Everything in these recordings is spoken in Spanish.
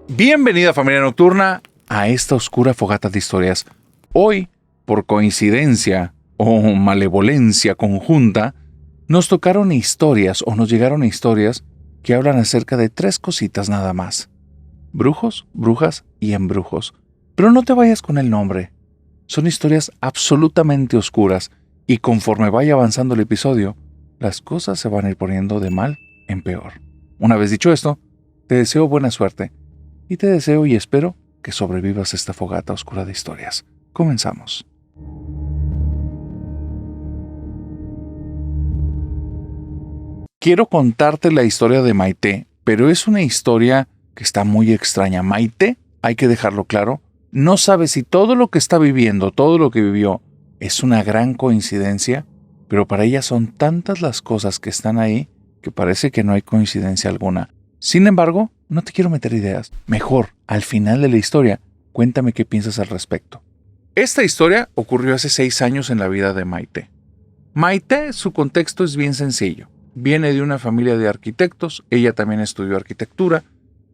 Bienvenida, familia nocturna, a esta oscura fogata de historias. Hoy, por coincidencia o malevolencia conjunta, nos tocaron historias o nos llegaron historias que hablan acerca de 3 cositas nada más: brujos, brujas y embrujos. Pero no te vayas con el nombre. Son historias absolutamente oscuras y conforme vaya avanzando el episodio, las cosas se van a ir poniendo de mal en peor. Una vez dicho esto, te deseo buena suerte. Y te deseo y espero que sobrevivas esta fogata oscura de historias. Comenzamos. Quiero contarte la historia de Maite, pero es una historia que está muy extraña. Maite, hay que dejarlo claro, no sabe si todo lo que está viviendo, todo lo que vivió, es una gran coincidencia, pero para ella son tantas las cosas que están ahí que parece que no hay coincidencia alguna. Sin embargo, no te quiero meter ideas. Mejor, al final de la historia, cuéntame qué piensas al respecto. Esta historia ocurrió hace 6 años en la vida de Maite. Maite, su contexto es bien sencillo. Viene de una familia de arquitectos, ella también estudió arquitectura.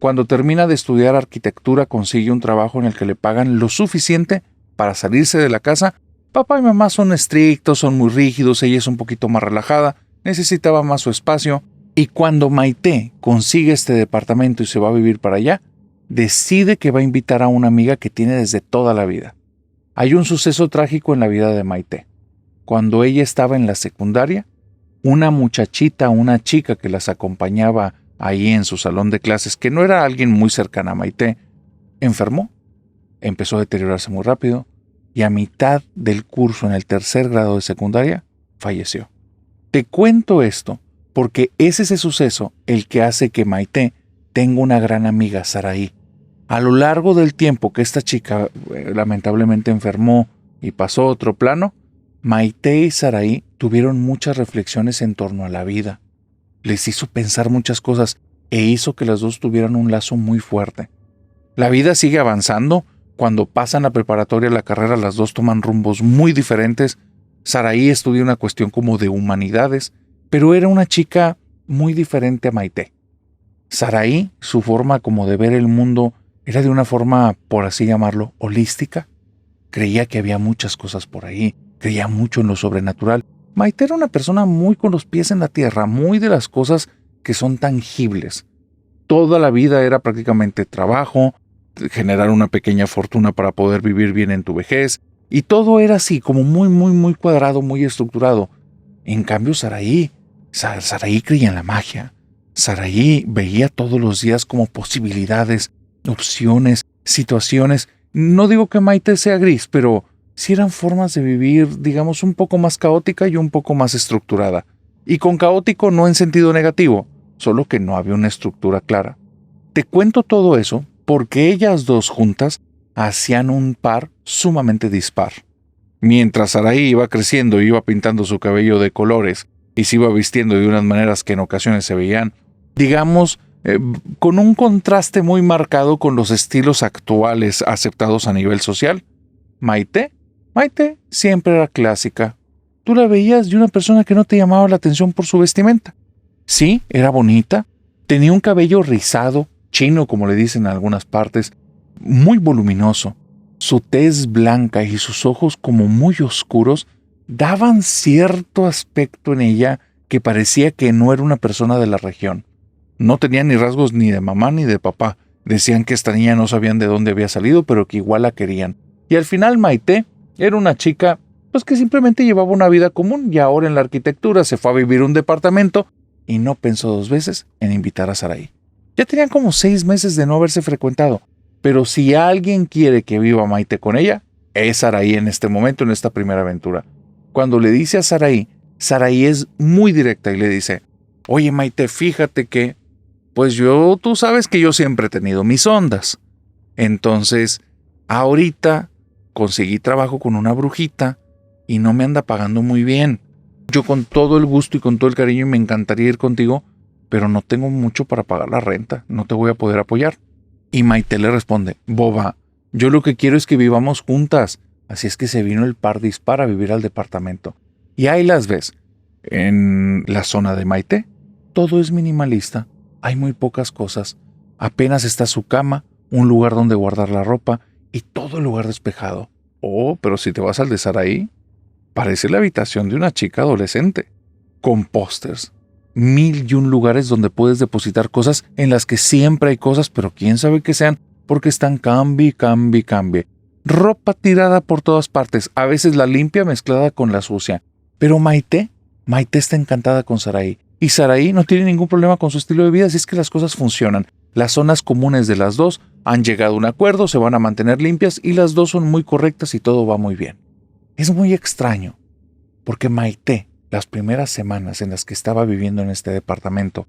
Cuando termina de estudiar arquitectura, consigue un trabajo en el que le pagan lo suficiente para salirse de la casa. Papá y mamá son estrictos, son muy rígidos, ella es un poquito más relajada, necesitaba más su espacio. Y cuando Maite consigue este departamento y se va a vivir para allá, decide que va a invitar a una amiga que tiene desde toda la vida. Hay un suceso trágico en la vida de Maite. Cuando ella estaba en la secundaria, una muchachita, una chica que las acompañaba ahí en su salón de clases, que no era alguien muy cercana a Maite, enfermó, empezó a deteriorarse muy rápido y a mitad del curso en el 3er grado de secundaria, falleció. Te cuento esto porque es ese suceso el que hace que Maite tenga una gran amiga, Saraí. A lo largo del tiempo que esta chica lamentablemente enfermó y pasó a otro plano, Maite y Saraí tuvieron muchas reflexiones en torno a la vida. Les hizo pensar muchas cosas e hizo que las dos tuvieran un lazo muy fuerte. La vida sigue avanzando. Cuando pasan la preparatoria, la carrera, las dos toman rumbos muy diferentes. Saraí estudia una cuestión como de humanidades, pero era una chica muy diferente a Maite. Saraí, su forma como de ver el mundo era de una forma, por así llamarlo, holística. Creía que había muchas cosas por ahí, creía mucho en lo sobrenatural. Maite era una persona muy con los pies en la tierra, muy de las cosas que son tangibles. Toda la vida era prácticamente trabajo, generar una pequeña fortuna para poder vivir bien en tu vejez, y todo era así, como muy cuadrado, muy estructurado. En cambio, Saraí creía en la magia. Saraí veía todos los días como posibilidades, opciones, situaciones. No digo que Maite sea gris, pero sí eran formas de vivir, digamos, un poco más caótica y un poco más estructurada. Y con caótico no en sentido negativo, solo que no había una estructura clara. Te cuento todo eso porque ellas dos juntas hacían un par sumamente dispar. Mientras Saraí iba creciendo y iba pintando su cabello de colores y se iba vistiendo de unas maneras que en ocasiones se veían, digamos, con un contraste muy marcado con los estilos actuales aceptados a nivel social, Maite siempre era clásica. Tú la veías de una persona que no te llamaba la atención por su vestimenta. Sí, era bonita, tenía un cabello rizado, chino como le dicen en algunas partes, muy voluminoso. Su tez blanca y sus ojos como muy oscuros daban cierto aspecto en ella que parecía que no era una persona de la región. No tenía ni rasgos ni de mamá ni de papá. Decían que esta niña no sabían de dónde había salido, pero que igual la querían. Y al final Maite era una chica pues que simplemente llevaba una vida común y ahora en la arquitectura se fue a vivir a un departamento y no pensó 2 veces en invitar a Saraí. Ya tenían como 6 meses de no haberse frecuentado. Pero si alguien quiere que viva Maite con ella, es Saraí en este momento, en esta primera aventura. Cuando le dice a Saraí es muy directa y le dice: oye Maite, fíjate que, pues tú sabes que yo siempre he tenido mis ondas. Entonces, ahorita conseguí trabajo con una brujita y no me anda pagando muy bien. Yo con todo el gusto y con todo el cariño me encantaría ir contigo, pero no tengo mucho para pagar la renta, no te voy a poder apoyar. Y Maite le responde: boba, yo lo que quiero es que vivamos juntas. Así es que se vino el par dispar a vivir al departamento. Y ahí las ves. En la zona de Maite, todo es minimalista. Hay muy pocas cosas. Apenas está su cama, un lugar donde guardar la ropa y todo el lugar despejado. Oh, pero si te vas al de Saraí, parece la habitación de una chica adolescente, con pósters, 1001 lugares donde puedes depositar cosas en las que siempre hay cosas, pero quién sabe qué sean, porque están cambie. Ropa tirada por todas partes, a veces la limpia mezclada con la sucia. Pero Maite está encantada con Saraí. Y Saraí no tiene ningún problema con su estilo de vida, así es que las cosas funcionan. Las zonas comunes de las dos han llegado a un acuerdo, se van a mantener limpias y las dos son muy correctas y todo va muy bien. Es muy extraño, porque Maite, las primeras semanas en las que estaba viviendo en este departamento,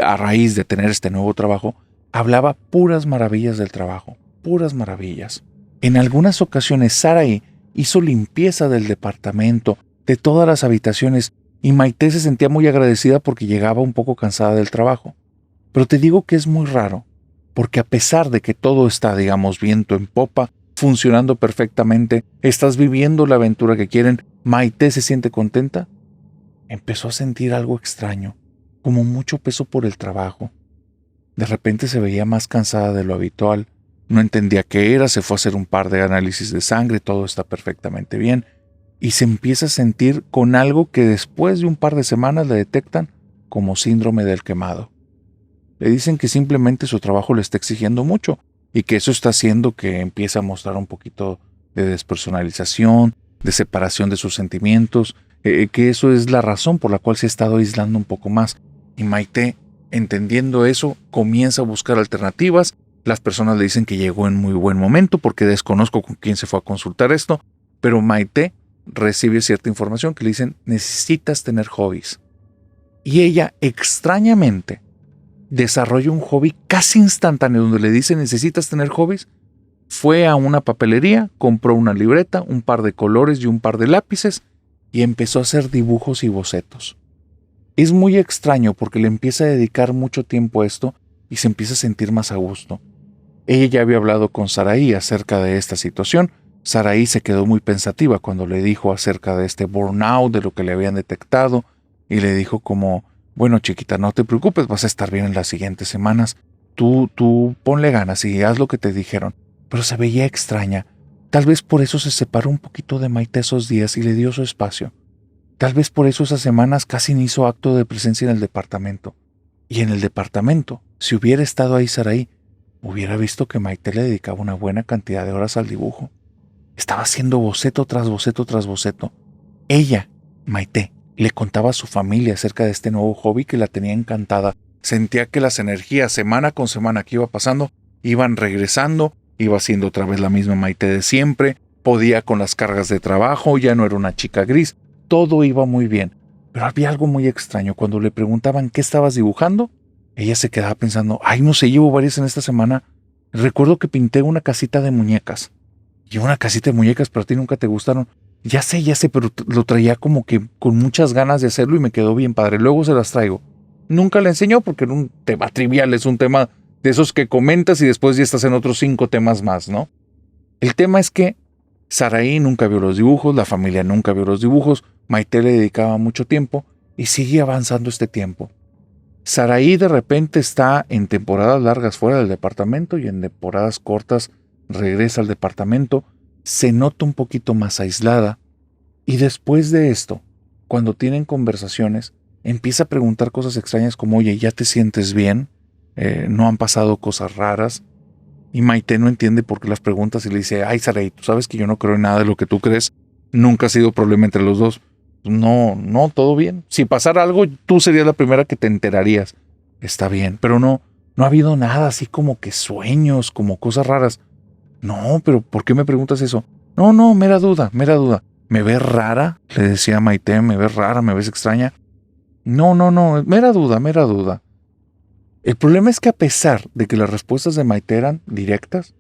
a raíz de tener este nuevo trabajo, hablaba puras maravillas del trabajo, puras maravillas. En algunas ocasiones Saraí hizo limpieza del departamento, de todas las habitaciones, y Maite se sentía muy agradecida porque llegaba un poco cansada del trabajo. Pero te digo que es muy raro, porque a pesar de que todo está, digamos, viento en popa, funcionando perfectamente, estás viviendo la aventura que quieren, Maite se siente contenta, empezó a sentir algo extraño, como mucho peso por el trabajo. De repente se veía más cansada de lo habitual, no entendía qué era, se fue a hacer un par de análisis de sangre, todo está perfectamente bien, y se empieza a sentir con algo que después de un par de semanas le detectan como síndrome del quemado. Le dicen que simplemente su trabajo le está exigiendo mucho y que eso está haciendo que empiece a mostrar un poquito de despersonalización, de separación de sus sentimientos, que eso es la razón por la cual se ha estado aislando un poco más. Y Maite, entendiendo eso, comienza a buscar alternativas. Las personas le dicen que llegó en muy buen momento porque desconozco con quién se fue a consultar esto, pero Maite recibe cierta información que le dicen necesitas tener hobbies. Y ella extrañamente desarrolla un hobby casi instantáneo donde le dice necesitas tener hobbies. Fue a una papelería, compró una libreta, un par de colores y un par de lápices y empezó a hacer dibujos y bocetos. Es muy extraño porque le empieza a dedicar mucho tiempo a esto y se empieza a sentir más a gusto. Ella ya había hablado con Saraí acerca de esta situación. Saraí se quedó muy pensativa cuando le dijo acerca de este burnout, de lo que le habían detectado, y le dijo como, bueno chiquita, no te preocupes, vas a estar bien en las siguientes semanas. Tú ponle ganas y haz lo que te dijeron. Pero se veía extraña. Tal vez por eso se separó un poquito de Maite esos días y le dio su espacio. Tal vez por eso esas semanas casi ni hizo acto de presencia en el departamento. Y en el departamento, si hubiera estado ahí Saraí, hubiera visto que Maite le dedicaba una buena cantidad de horas al dibujo. Estaba haciendo boceto tras boceto tras boceto. Ella, Maite, le contaba a su familia acerca de este nuevo hobby que la tenía encantada. Sentía que las energías semana con semana que iba pasando iban regresando, iba siendo otra vez la misma Maite de siempre, podía con las cargas de trabajo, ya no era una chica gris, todo iba muy bien. Pero había algo muy extraño. Cuando le preguntaban qué estabas dibujando, ella se quedaba pensando, ay, no sé, llevo varias en esta semana. Recuerdo que pinté una casita de muñecas. Y una casita de muñecas, pero a ti nunca te gustaron. Ya sé, pero lo traía como que con muchas ganas de hacerlo y me quedó bien padre. Luego se las traigo. Nunca le enseñó porque era un tema trivial, es un tema de esos que comentas y después ya estás en otros 5 temas más, ¿no? El tema es que Saraí nunca vio los dibujos, la familia nunca vio los dibujos, Maite le dedicaba mucho tiempo y sigue avanzando este tiempo. Saraí de repente está en temporadas largas fuera del departamento y en temporadas cortas regresa al departamento, se nota un poquito más aislada y después de esto, cuando tienen conversaciones, empieza a preguntar cosas extrañas como, oye, ¿ya te sientes bien? ¿No han pasado cosas raras? Y Maite no entiende por qué las preguntas y le dice, ay Saraí, tú sabes que yo no creo en nada de lo que tú crees, nunca ha sido problema entre los dos. No, todo bien. Si pasara algo, tú serías la primera que te enterarías. Está bien, pero no ha habido nada así como que sueños, como cosas raras. No, pero ¿por qué me preguntas eso? No, mera duda. ¿Me ves rara? Le decía a Maite, ¿me ves rara? ¿Me ves extraña? No, mera duda. El problema es que a pesar de que las respuestas de Maite eran directas,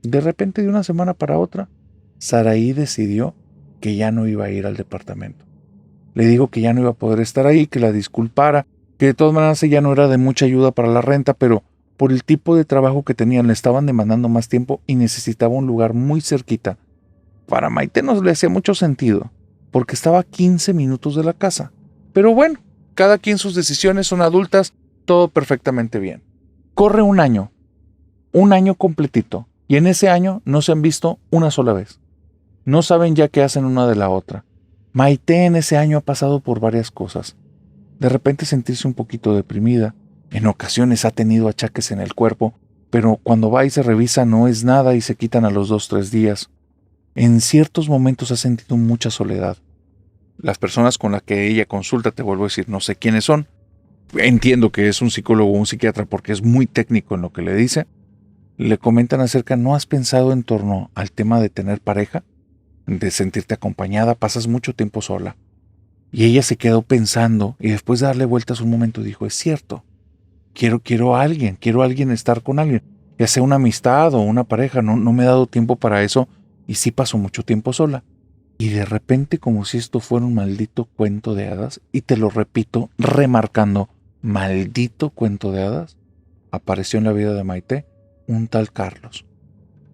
de repente de una semana para otra, Saraí decidió que ya no iba a ir al departamento. Le dijo que ya no iba a poder estar ahí, que la disculpara, que de todas maneras ella no era de mucha ayuda para la renta, pero por el tipo de trabajo que tenían le estaban demandando más tiempo y necesitaba un lugar muy cerquita. Para Maite no le hacía mucho sentido, porque estaba a 15 minutos de la casa. Pero bueno, cada quien sus decisiones, son adultas, todo perfectamente bien. Corre un año. un año completito. Y en ese año no se han visto una sola vez. No saben ya qué hacen una de la otra. Maite en ese año ha pasado por varias cosas. De repente sentirse un poquito deprimida. En ocasiones ha tenido achaques en el cuerpo, pero cuando va y se revisa no es nada y se quitan a los 2-3 días. En ciertos momentos ha sentido mucha soledad. Las personas con las que ella consulta, te vuelvo a decir, no sé quiénes son. Entiendo que es un psicólogo o un psiquiatra porque es muy técnico en lo que le dice. Le comentan acerca, ¿no has pensado en torno al tema de tener pareja? De sentirte acompañada, pasas mucho tiempo sola. Y ella se quedó pensando y después de darle vueltas un momento dijo, es cierto, quiero a alguien estar con alguien, ya sea una amistad o una pareja, no me he dado tiempo para eso y sí paso mucho tiempo sola. Y de repente, como si esto fuera un maldito cuento de hadas, y te lo repito, remarcando, maldito cuento de hadas, apareció en la vida de Maite un tal Carlos.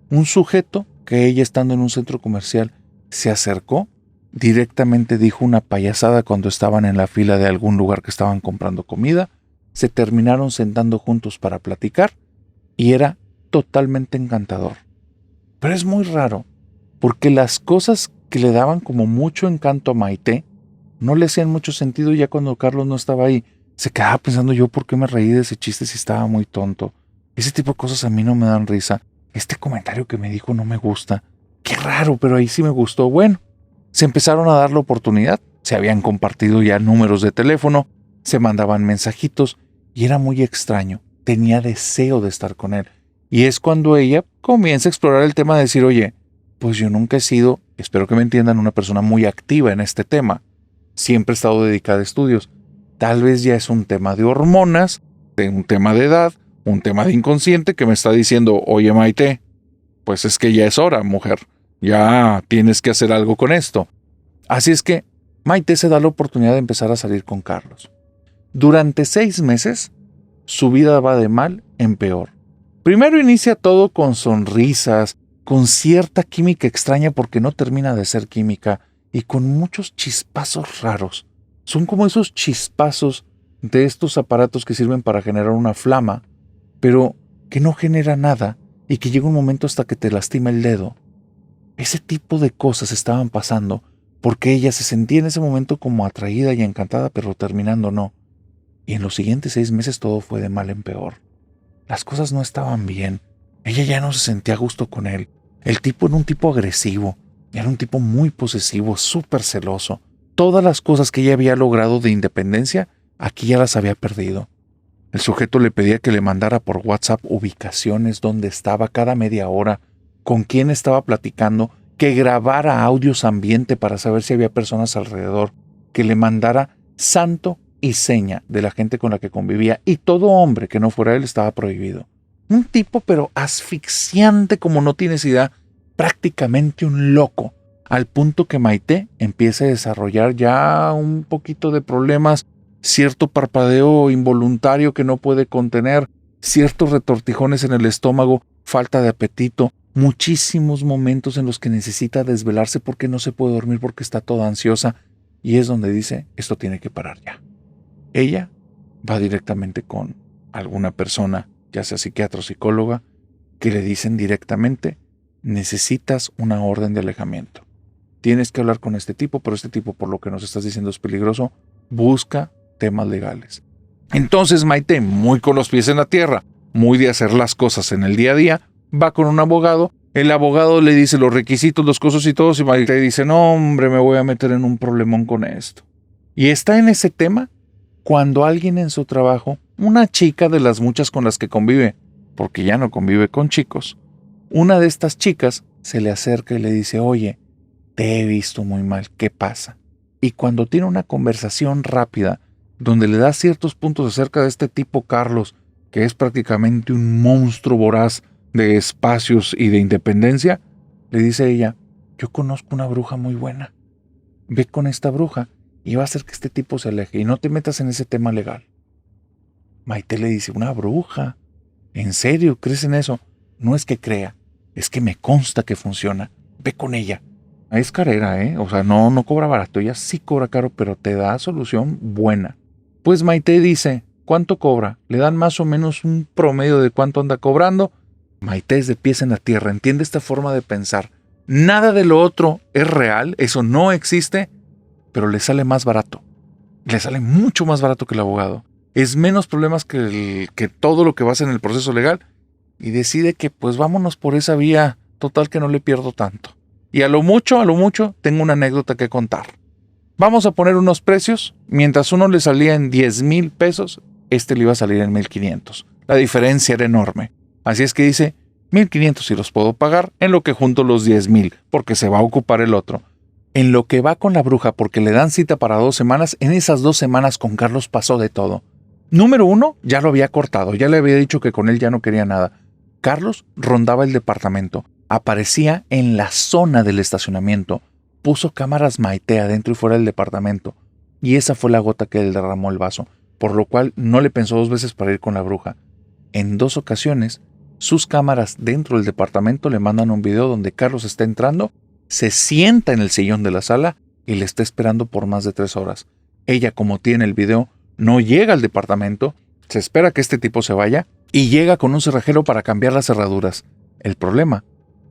Un sujeto que ella estando en un centro comercial se acercó, directamente dijo una payasada cuando estaban en la fila de algún lugar que estaban comprando comida, se terminaron sentando juntos para platicar y era totalmente encantador. Pero es muy raro, porque las cosas que le daban como mucho encanto a Maite no le hacían mucho sentido ya cuando Carlos no estaba ahí. Se quedaba pensando yo por qué me reí de ese chiste si estaba muy tonto. Ese tipo de cosas a mí no me dan risa. Este comentario que me dijo no me gusta. Qué raro, pero ahí sí me gustó. Bueno, se empezaron a dar la oportunidad. Se habían compartido ya números de teléfono, se mandaban mensajitos y era muy extraño. Tenía deseo de estar con él. Y es cuando ella comienza a explorar el tema de decir, oye, pues yo nunca he sido, espero que me entiendan, una persona muy activa en este tema. Siempre he estado dedicada a estudios. Tal vez ya es un tema de hormonas, de un tema de edad, un tema de inconsciente que me está diciendo, oye Maite, pues es que ya es hora, mujer. Ya tienes que hacer algo con esto. Así es que Maite se da la oportunidad de empezar a salir con Carlos. Durante 6 meses, su vida va de mal en peor. Primero inicia todo con sonrisas, con cierta química extraña porque no termina de ser química y con muchos chispazos raros. Son como esos chispazos de estos aparatos que sirven para generar una flama, pero que no genera nada y que llega un momento hasta que te lastima el dedo. Ese tipo de cosas estaban pasando porque ella se sentía en ese momento como atraída y encantada, pero terminando no. Y en los siguientes 6 meses todo fue de mal en peor. Las cosas no estaban bien. Ella ya no se sentía a gusto con él. El tipo era un tipo agresivo. Era un tipo muy posesivo, súper celoso. Todas las cosas que ella había logrado de independencia, aquí ya las había perdido. El sujeto le pedía que le mandara por WhatsApp ubicaciones donde estaba cada media hora, con quién estaba platicando, que grabara audios ambiente para saber si había personas alrededor, que le mandara santo y seña de la gente con la que convivía, y todo hombre que no fuera él estaba prohibido. Un tipo pero asfixiante como no tienes idea, prácticamente un loco, al punto que Maite empieza a desarrollar ya un poquito de problemas, cierto parpadeo involuntario que no puede contener, ciertos retortijones en el estómago, falta de apetito, muchísimos momentos en los que necesita desvelarse porque no se puede dormir porque está toda ansiosa, y es donde dice, esto tiene que parar ya. Ella va directamente con alguna persona, ya sea psiquiatra o psicóloga, que le dicen directamente, necesitas una orden de alejamiento. Tienes que hablar con este tipo, pero este tipo, por lo que nos estás diciendo, es peligroso. Busca temas legales. Entonces Maite, muy con los pies en la tierra, muy de hacer las cosas en el día a día, va con un abogado. El abogado le dice los requisitos, los cosas y todo, y Maite dice, no hombre, me voy a meter en un problemón con esto. Y está en ese tema cuando alguien en su trabajo, una chica de las muchas con las que convive, porque ya no convive con chicos, una de estas chicas se le acerca y le dice, oye, te he visto muy mal, ¿qué pasa? Y cuando tiene una conversación rápida, donde le da ciertos puntos acerca de este tipo Carlos, que es prácticamente un monstruo voraz de espacios y de independencia, le dice ella, yo conozco una bruja muy buena, ve con esta bruja y va a hacer que este tipo se aleje y no te metas en ese tema legal. Maite le dice, ¿una bruja? ¿En serio crees en eso? No es que crea, es que me consta que funciona. Ve con ella. Es carera, O sea, no cobra barato. Ella sí cobra caro, pero te da solución buena. Pues Maite dice, ¿cuánto cobra? Le dan más o menos un promedio de cuánto anda cobrando Maite es de pies en la tierra, entiende esta forma de pensar. Nada de lo otro es real, eso no existe, pero le sale más barato. Le sale mucho más barato que el abogado. Es menos problemas que todo lo que va a hacer en el proceso legal y decide que pues vámonos por esa vía, total que no le pierdo tanto. Y a lo mucho, tengo una anécdota que contar. Vamos a poner unos precios, mientras uno le salía en 10,000 pesos, le iba a salir en 1,500. La diferencia era enorme. Así es que dice, 1,500 si los puedo pagar, en lo que junto los 10,000, porque se va a ocupar el otro. En lo que va con la bruja, porque le dan cita para 2 semanas, en esas 2 semanas con Carlos pasó de todo. Número 1, ya lo había cortado, ya le había dicho que con él ya no quería nada. Carlos rondaba el departamento, aparecía en la zona del estacionamiento, puso cámaras Maite adentro y fuera del departamento, y esa fue la gota que le derramó el vaso, por lo cual no le pensó 2 veces para ir con la bruja. En 2 ocasiones, sus cámaras dentro del departamento le mandan un video donde Carlos está entrando, se sienta en el sillón de la sala y le está esperando por más de 3 horas. Ella, como tiene el video, no llega al departamento, se espera que este tipo se vaya y llega con un cerrajero para cambiar las cerraduras. El problema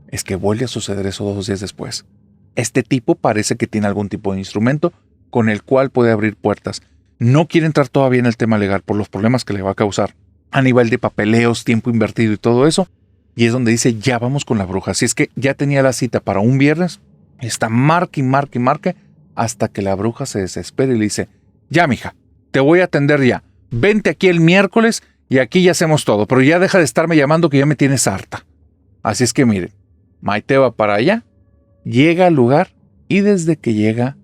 es que vuelve a suceder eso 2 días después. Este tipo parece que tiene algún tipo de instrumento con el cual puede abrir puertas. No quiere entrar todavía en el tema legal por los problemas que le va a causar a nivel de papeleos, tiempo invertido y todo eso. Y es donde dice, ya vamos con la bruja. Así es que ya tenía la cita para un viernes, está marque hasta que la bruja se desespera y le dice, ya mija, te voy a atender ya. Vente aquí el miércoles y aquí ya hacemos todo, pero ya deja de estarme llamando que ya me tienes harta. Así es que miren, Maite va para allá, llega al lugar y desde que llega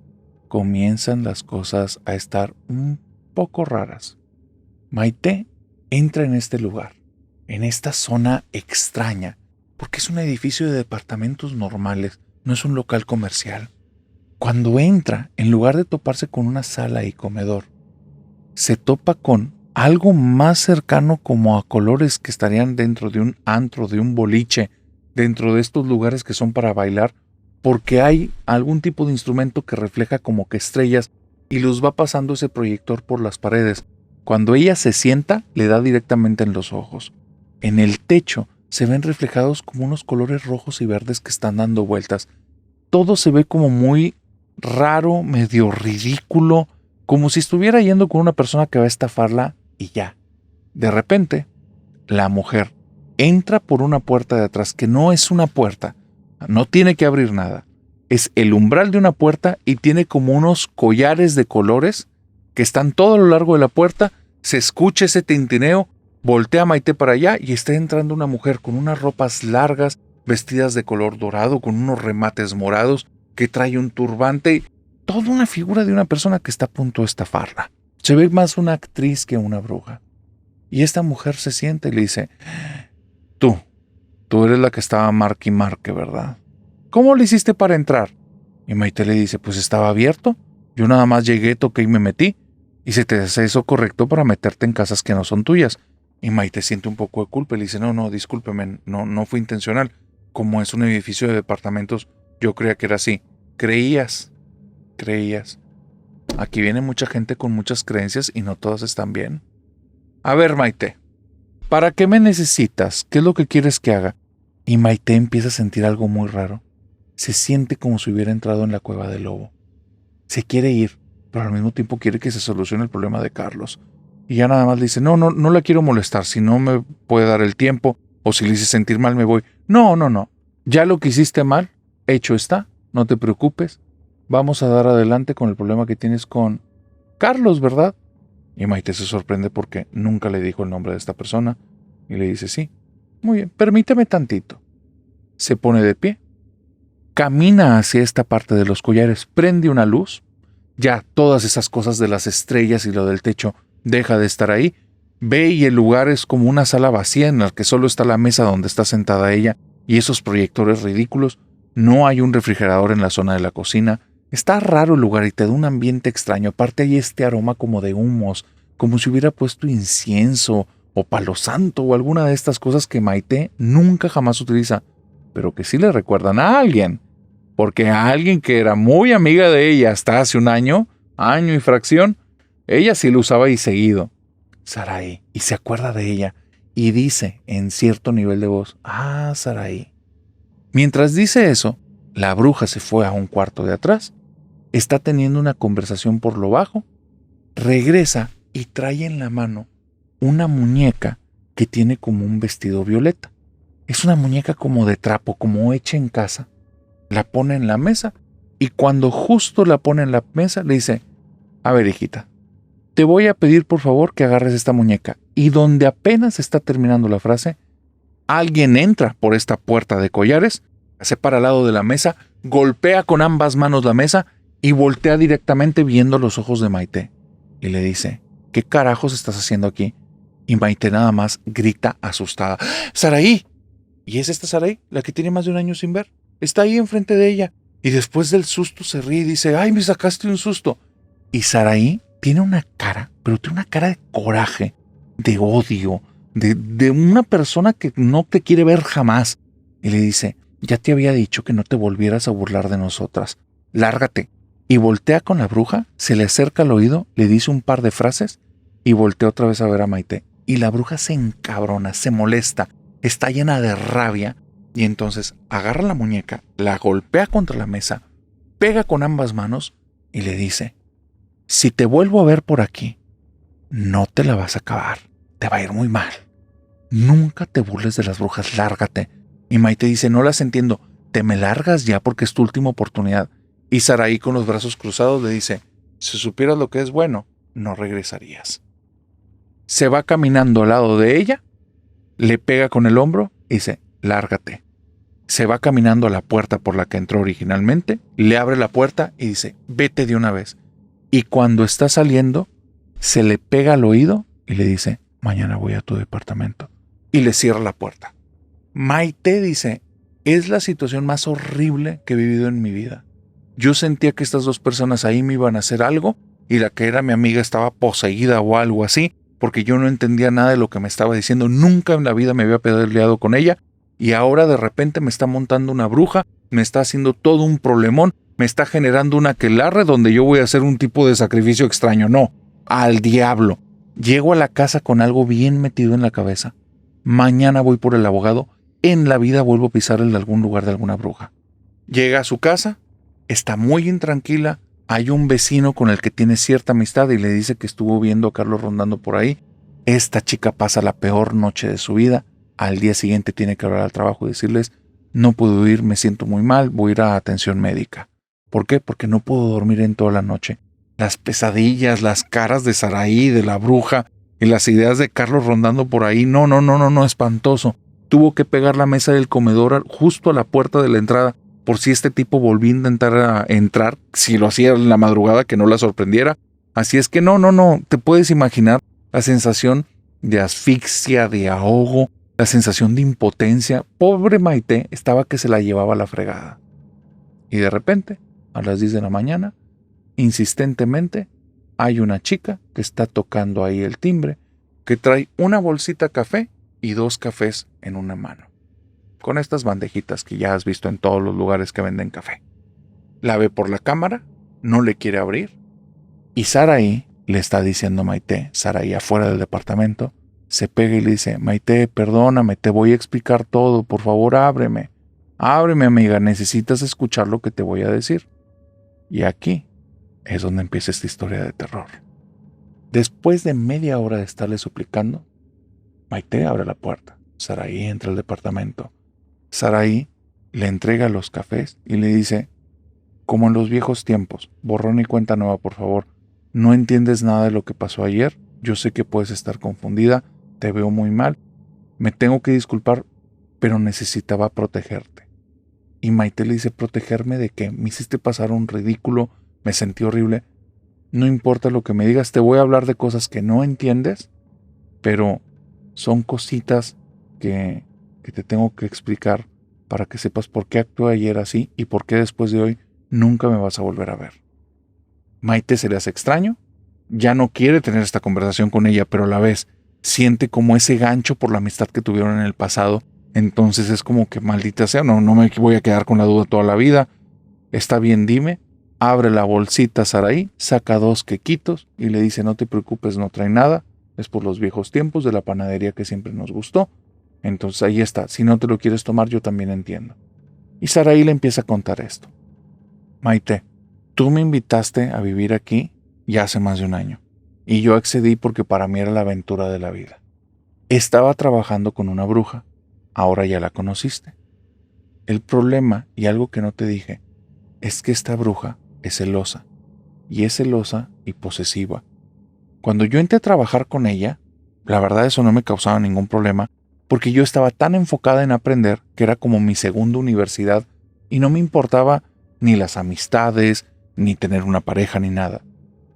comienzan las cosas a estar un poco raras. Maite entra en este lugar, en esta zona extraña, porque es un edificio de departamentos normales, no es un local comercial. Cuando entra, en lugar de toparse con una sala y comedor, se topa con algo más cercano como a colores que estarían dentro de un antro, de un boliche, dentro de estos lugares que son para bailar, porque hay algún tipo de instrumento que refleja como que estrellas y los va pasando ese proyector por las paredes. Cuando ella se sienta, le da directamente en los ojos. En el techo se ven reflejados como unos colores rojos y verdes que están dando vueltas. Todo se ve como muy raro, medio ridículo, como si estuviera yendo con una persona que va a estafarla y ya. De repente, la mujer entra por una puerta de atrás, que no es una puerta, no tiene que abrir nada. Es el umbral de una puerta y tiene como unos collares de colores que están todo a lo largo de la puerta. Se escucha ese tintineo, voltea Maite para allá y está entrando una mujer con unas ropas largas, vestidas de color dorado, con unos remates morados, que trae un turbante, toda una figura de una persona que está a punto de estafarla. Se ve más una actriz que una bruja. Y esta mujer se sienta y le dice, tú eres la que estaba marque y marque, ¿verdad? ¿Cómo le hiciste para entrar? Y Maite le dice, pues estaba abierto. Yo nada más llegué, toqué y me metí. Y se te hace eso correcto para meterte en casas que no son tuyas. Y Maite siente un poco de culpa y le dice, no, discúlpeme, no fue intencional. Como es un edificio de departamentos, yo creía que era así. Creías. Aquí viene mucha gente con muchas creencias y no todas están bien. A ver, Maite, ¿para qué me necesitas? ¿Qué es lo que quieres que haga? Y Maite empieza a sentir algo muy raro. Se siente como si hubiera entrado en la cueva del lobo. Se quiere ir, pero al mismo tiempo quiere que se solucione el problema de Carlos. Y ya nada más le dice, no la quiero molestar, si no me puede dar el tiempo, o si le hice sentir mal me voy. No. Ya lo que hiciste mal, hecho está, no te preocupes. Vamos a dar adelante con el problema que tienes con Carlos, ¿verdad? Y Maite se sorprende porque nunca le dijo el nombre de esta persona. Y le dice, sí, muy bien, permíteme tantito. Se pone de pie, camina hacia esta parte de los collares, prende una luz. Ya todas esas cosas de las estrellas y lo del techo deja de estar ahí. Ve y el lugar es como una sala vacía en la que solo está la mesa donde está sentada ella y esos proyectores ridículos. No hay un refrigerador en la zona de la cocina. Está raro el lugar y te da un ambiente extraño. Aparte hay este aroma como de humos, como si hubiera puesto incienso o palo santo o alguna de estas cosas que Maite nunca jamás utiliza, pero que sí le recuerdan a alguien. Porque a alguien que era muy amiga de ella hasta hace un año y fracción, ella sí lo usaba y seguido. Sarai, y se acuerda de ella, y dice en cierto nivel de voz, Saraí. Mientras dice eso, la bruja se fue a un cuarto de atrás, está teniendo una conversación por lo bajo, regresa y trae en la mano una muñeca que tiene como un vestido violeta. Es una muñeca como de trapo, como hecha en casa. La pone en la mesa y cuando justo la pone en la mesa le dice, a ver, hijita, te voy a pedir por favor que agarres esta muñeca. Y donde apenas está terminando la frase, alguien entra por esta puerta de collares, se para al lado de la mesa, golpea con ambas manos la mesa y voltea directamente viendo los ojos de Maite. Y le dice, ¿qué carajos estás haciendo aquí? Y Maite nada más grita asustada, ¡Saraí! ¿Y es esta Saraí, la que tiene más de un año sin ver? Está ahí enfrente de ella. Y después del susto se ríe y dice, ¡ay, me sacaste un susto! Y Saraí tiene una cara, pero tiene una cara de coraje, de odio, de una persona que no te quiere ver jamás. Y le dice, ya te había dicho que no te volvieras a burlar de nosotras. Lárgate. Y voltea con la bruja, se le acerca al oído, le dice un par de frases y voltea otra vez a ver a Maite. Y la bruja se encabrona, se molesta, está llena de rabia y entonces agarra la muñeca, la golpea contra la mesa, pega con ambas manos y le dice, si te vuelvo a ver por aquí, no te la vas a acabar, te va a ir muy mal. Nunca te burles de las brujas, lárgate. Y Maite dice, no las entiendo, te me largas ya porque es tu última oportunidad. Y Saraí con los brazos cruzados le dice, si supieras lo que es bueno, no regresarías. Se va caminando al lado de ella, le pega con el hombro y dice, lárgate. Se va caminando a la puerta por la que entró originalmente, le abre la puerta y dice, vete de una vez. Y cuando está saliendo, se le pega al oído y le dice, mañana voy a tu departamento. Y le cierra la puerta. Maite dice, es la situación más horrible que he vivido en mi vida. Yo sentía que estas dos personas ahí me iban a hacer algo y la que era mi amiga estaba poseída o algo así, porque yo no entendía nada de lo que me estaba diciendo. Nunca en la vida me había peleado con ella y ahora de repente me está montando una bruja, me está haciendo todo un problemón, me está generando una aquelarre donde yo voy a hacer un tipo de sacrificio extraño. No, al diablo. Llego a la casa con algo bien metido en la cabeza. Mañana voy por el abogado. En la vida vuelvo a pisar en algún lugar de alguna bruja. Llega a su casa, está muy intranquila. Hay un vecino con el que tiene cierta amistad y le dice que estuvo viendo a Carlos rondando por ahí. Esta chica pasa la peor noche de su vida. Al día siguiente tiene que hablar al trabajo y decirles, no puedo ir, me siento muy mal, voy a ir a atención médica. ¿Por qué? Porque no puedo dormir en toda la noche. Las pesadillas, las caras de Saraí, de la bruja y las ideas de Carlos rondando por ahí. No, espantoso. Tuvo que pegar la mesa del comedor justo a la puerta de la entrada por si este tipo volvía a intentar entrar, si lo hacía en la madrugada, que no la sorprendiera. Así es que no, te puedes imaginar la sensación de asfixia, de ahogo, la sensación de impotencia. Pobre Maite estaba que se la llevaba a la fregada. Y de repente, a las 10 de la mañana, insistentemente, hay una chica que está tocando ahí el timbre, que trae una bolsita café y 2 cafés en una mano, con estas bandejitas que ya has visto en todos los lugares que venden café. La ve por la cámara, no le quiere abrir, y Saraí le está diciendo a Maite, Saraí afuera del departamento, se pega y le dice, Maite, perdóname, te voy a explicar todo, por favor ábreme. Ábreme, amiga, necesitas escuchar lo que te voy a decir. Y aquí es donde empieza esta historia de terror. Después de media hora de estarle suplicando, Maite abre la puerta. Saraí entra al departamento. Saraí le entrega los cafés y le dice, como en los viejos tiempos, borrón y cuenta nueva, por favor. No entiendes nada de lo que pasó ayer. Yo sé que puedes estar confundida. Te veo muy mal. Me tengo que disculpar, pero necesitaba protegerte. Y Maite le dice, ¿protegerme de qué? Me hiciste pasar un ridículo, me sentí horrible. No importa lo que me digas, te voy a hablar de cosas que no entiendes, pero son cositas que te tengo que explicar para que sepas por qué actué ayer así y por qué después de hoy nunca me vas a volver a ver. Maite se le hace extraño, ya no quiere tener esta conversación con ella, pero a la vez siente como ese gancho por la amistad que tuvieron en el pasado. Entonces es como que maldita sea, no me voy a quedar con la duda toda la vida. Está bien, dime. Abre la bolsita Saraí, saca 2 quequitos y le dice, no te preocupes, no trae nada. Es por los viejos tiempos de la panadería que siempre nos gustó. Entonces ahí está. Si no te lo quieres tomar, yo también entiendo. Y Saraí le empieza a contar esto. Maite, tú me invitaste a vivir aquí ya hace más de un año. Y yo accedí porque para mí era la aventura de la vida. Estaba trabajando con una bruja. Ahora ya la conociste. El problema, y algo que no te dije, es que esta bruja es celosa. Y es celosa y posesiva. Cuando yo entré a trabajar con ella, la verdad eso no me causaba ningún problema, porque yo estaba tan enfocada en aprender que era como mi segunda universidad y no me importaba ni las amistades, ni tener una pareja, ni nada.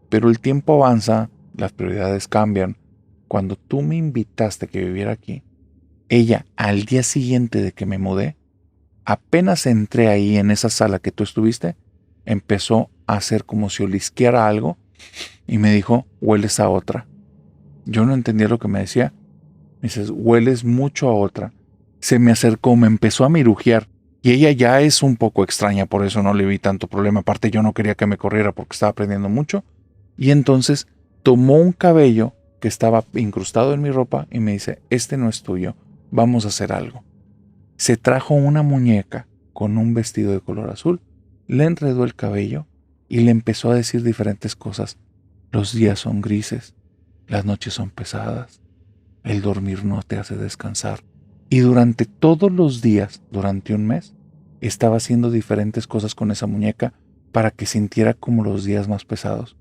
Pero el tiempo avanza, las prioridades cambian. Cuando tú me invitaste a que viviera aquí, ella, al día siguiente de que me mudé, apenas entré ahí en esa sala que tú estuviste, empezó a hacer como si olisqueara algo y me dijo, hueles a otra. Yo no entendía lo que me decía. Me dices, hueles mucho a otra. Se me acercó, me empezó a mirujear. Y ella ya es un poco extraña, por eso no le vi tanto problema. Aparte yo no quería que me corriera porque estaba aprendiendo mucho. Y entonces tomó un cabello que estaba incrustado en mi ropa y me dice, este no es tuyo, vamos a hacer algo. Se trajo una muñeca con un vestido de color azul, le enredó el cabello y le empezó a decir diferentes cosas. Los días son grises, las noches son pesadas, el dormir no te hace descansar. Y durante todos los días, durante un mes, estaba haciendo diferentes cosas con esa muñeca para que sintiera como los días más pesados.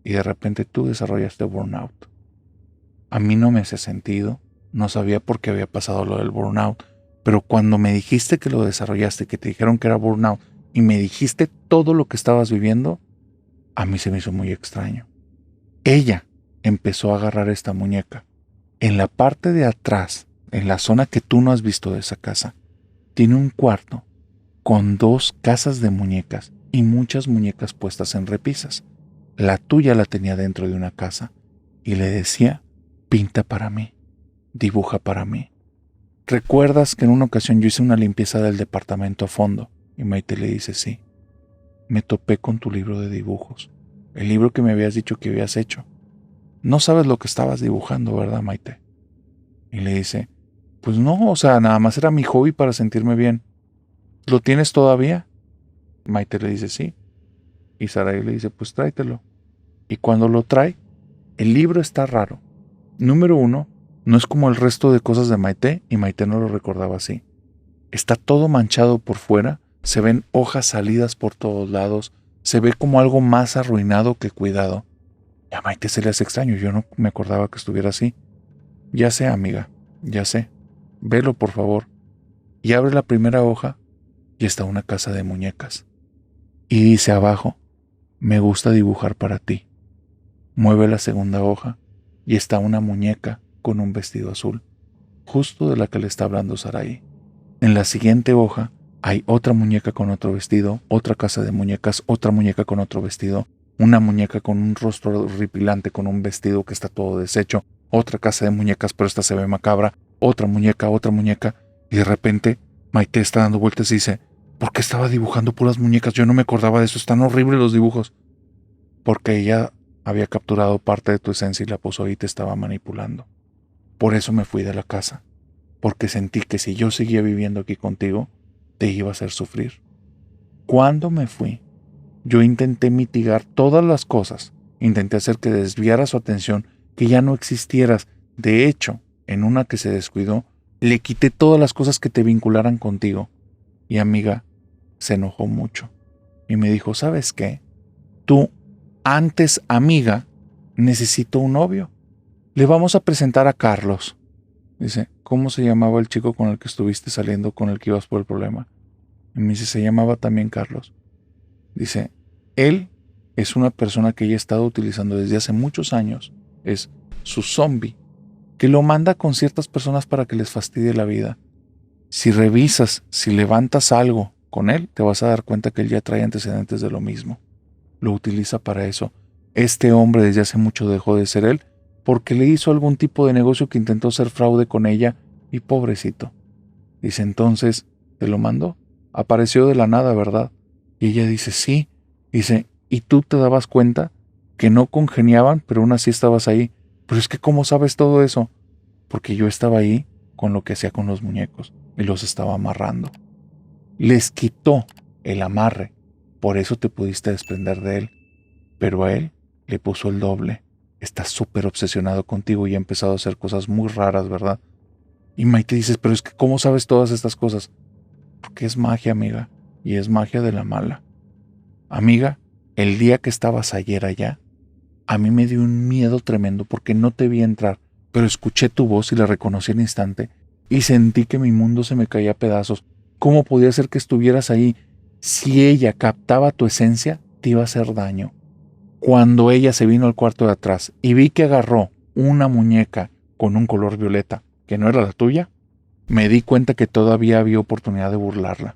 Y de repente tú desarrollaste burnout. A mí no me hace sentido, no sabía por qué había pasado lo del burnout, pero cuando me dijiste que lo desarrollaste, que te dijeron que era burnout, y me dijiste todo lo que estabas viviendo, a mí se me hizo muy extraño. Ella empezó a agarrar esta muñeca. En la parte de atrás, en la zona que tú no has visto de esa casa, tiene un cuarto con 2 casas de muñecas y muchas muñecas puestas en repisas. La tuya la tenía dentro de una casa y le decía, pinta para mí, dibuja para mí. ¿Recuerdas que en una ocasión yo hice una limpieza del departamento a fondo? Y Maite le dice, sí, me topé con tu libro de dibujos, el libro que me habías dicho que habías hecho. No sabes lo que estabas dibujando, ¿verdad, Maite? Y le dice, pues no, o sea, nada más era mi hobby para sentirme bien. ¿Lo tienes todavía? Maite le dice, sí. Y Sarai le dice, pues tráetelo. Y cuando lo trae, el libro está raro. Número 1, no es como el resto de cosas de Maite, y Maite no lo recordaba así. Está todo manchado por fuera, se ven hojas salidas por todos lados, se ve como algo más arruinado que cuidado. Y a Maite se le hace extraño, yo no me acordaba que estuviera así. Ya sé, amiga, ya sé. Velo, por favor. Y abre la primera hoja y está una casa de muñecas. Y dice abajo, me gusta dibujar para ti. Mueve la segunda hoja y está una muñeca con un vestido azul, justo de la que le está hablando Sarai. En la siguiente hoja hay otra muñeca con otro vestido, otra casa de muñecas, otra muñeca con otro vestido, una muñeca con un rostro horripilante con un vestido que está todo deshecho, otra casa de muñecas, pero esta se ve macabra, otra muñeca, y de repente Maite está dando vueltas y dice, ¿por qué estaba dibujando puras muñecas? Yo no me acordaba de eso, están horribles los dibujos. Porque ella había capturado parte de tu esencia y la puso ahí y te estaba manipulando. Por eso me fui de la casa, porque sentí que si yo seguía viviendo aquí contigo, te iba a hacer sufrir. Cuando me fui, yo intenté mitigar todas las cosas, intenté hacer que desviara su atención, que ya no existieras. De hecho, en una que se descuidó, le quité todas las cosas que te vincularan contigo. Y amiga, se enojó mucho y me dijo, ¿sabes qué? Tú, antes amiga, necesito un novio. Le vamos a presentar a Carlos. Dice, ¿cómo se llamaba el chico con el que estuviste saliendo, con el que ibas por el problema? Y me dice, se llamaba también Carlos. Dice, él es una persona que ella ha estado utilizando desde hace muchos años. Es su zombie, que lo manda con ciertas personas para que les fastidie la vida. Si revisas, si levantas algo con él, te vas a dar cuenta que él ya trae antecedentes de lo mismo. Lo utiliza para eso. Este hombre desde hace mucho dejó de ser él porque le hizo algún tipo de negocio que intentó hacer fraude con ella y pobrecito. Dice, entonces, ¿te lo mandó? Apareció de la nada, ¿verdad? Y ella dice, sí. Dice, ¿y tú te dabas cuenta que no congeniaban, pero aún así estabas ahí? Pero es que ¿cómo sabes todo eso? Porque yo estaba ahí con lo que hacía con los muñecos y los estaba amarrando. Les quitó el amarre, por eso te pudiste desprender de él. Pero a él le puso el doble. Está súper obsesionado contigo y ha empezado a hacer cosas muy raras, ¿verdad? Y Maite dices, pero es que ¿cómo sabes todas estas cosas? Porque es magia, amiga, y es magia de la mala. Amiga, el día que estabas ayer allá, a mí me dio un miedo tremendo porque no te vi entrar, pero escuché tu voz y la reconocí al instante y sentí que mi mundo se me caía a pedazos. ¿Cómo podía ser que estuvieras ahí? Si ella captaba tu esencia, te iba a hacer daño. Cuando ella se vino al cuarto de atrás y vi que agarró una muñeca con un color violeta, que no era la tuya, me di cuenta que todavía había oportunidad de burlarla.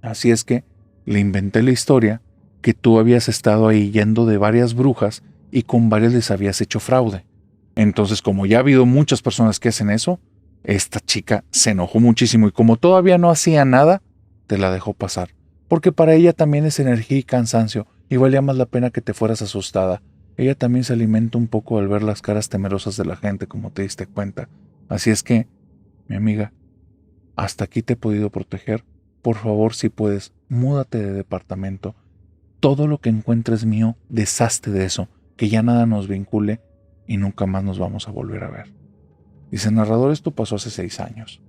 Así es que le inventé la historia que tú habías estado ahí yendo de varias brujas y con varias les habías hecho fraude. Entonces, como ya ha habido muchas personas que hacen eso, esta chica se enojó muchísimo y como todavía no hacía nada, te la dejó pasar. Porque para ella también es energía y cansancio y valía más la pena que te fueras asustada. Ella también se alimenta un poco al ver las caras temerosas de la gente, como te diste cuenta. Así es que, mi amiga, hasta aquí te he podido proteger. Por favor, si puedes, múdate de departamento. Todo lo que encuentres mío, deshazte de eso, que ya nada nos vincule y nunca más nos vamos a volver a ver. Dice el narrador, esto pasó hace 6 años.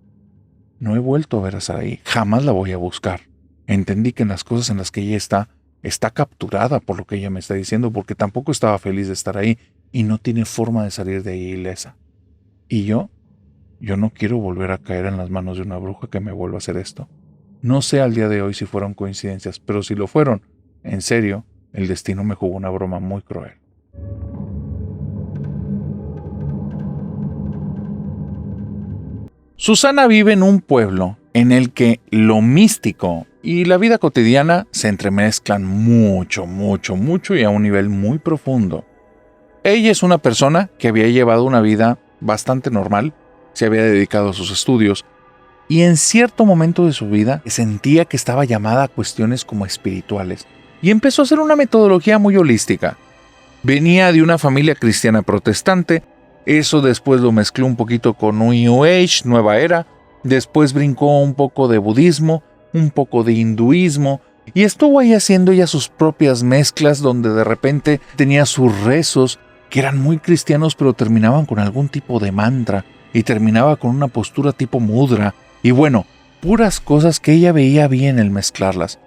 No he vuelto a ver a Saraí, jamás la voy a buscar. Entendí que en las cosas en las que ella está capturada por lo que ella me está diciendo, porque tampoco estaba feliz de estar ahí y no tiene forma de salir de ahí ilesa. Y yo no quiero volver a caer en las manos de una bruja que me vuelva a hacer esto. No sé al día de hoy si fueron coincidencias, pero si lo fueron, en serio, el destino me jugó una broma muy cruel. Susana vive en un pueblo en el que lo místico y la vida cotidiana se entremezclan mucho y a un nivel muy profundo. Ella es una persona que había llevado una vida bastante normal, se había dedicado a sus estudios y en cierto momento de su vida sentía que estaba llamada a cuestiones como espirituales y empezó a hacer una metodología muy holística. Venía de una familia cristiana protestante, eso después lo mezcló un poquito con New Age, nueva era, después brincó un poco de budismo, un poco de hinduismo, y estuvo ahí haciendo ya sus propias mezclas donde de repente tenía sus rezos, que eran muy cristianos pero terminaban con algún tipo de mantra, y terminaba con una postura tipo mudra, y bueno, puras cosas que ella veía bien el mezclarlas.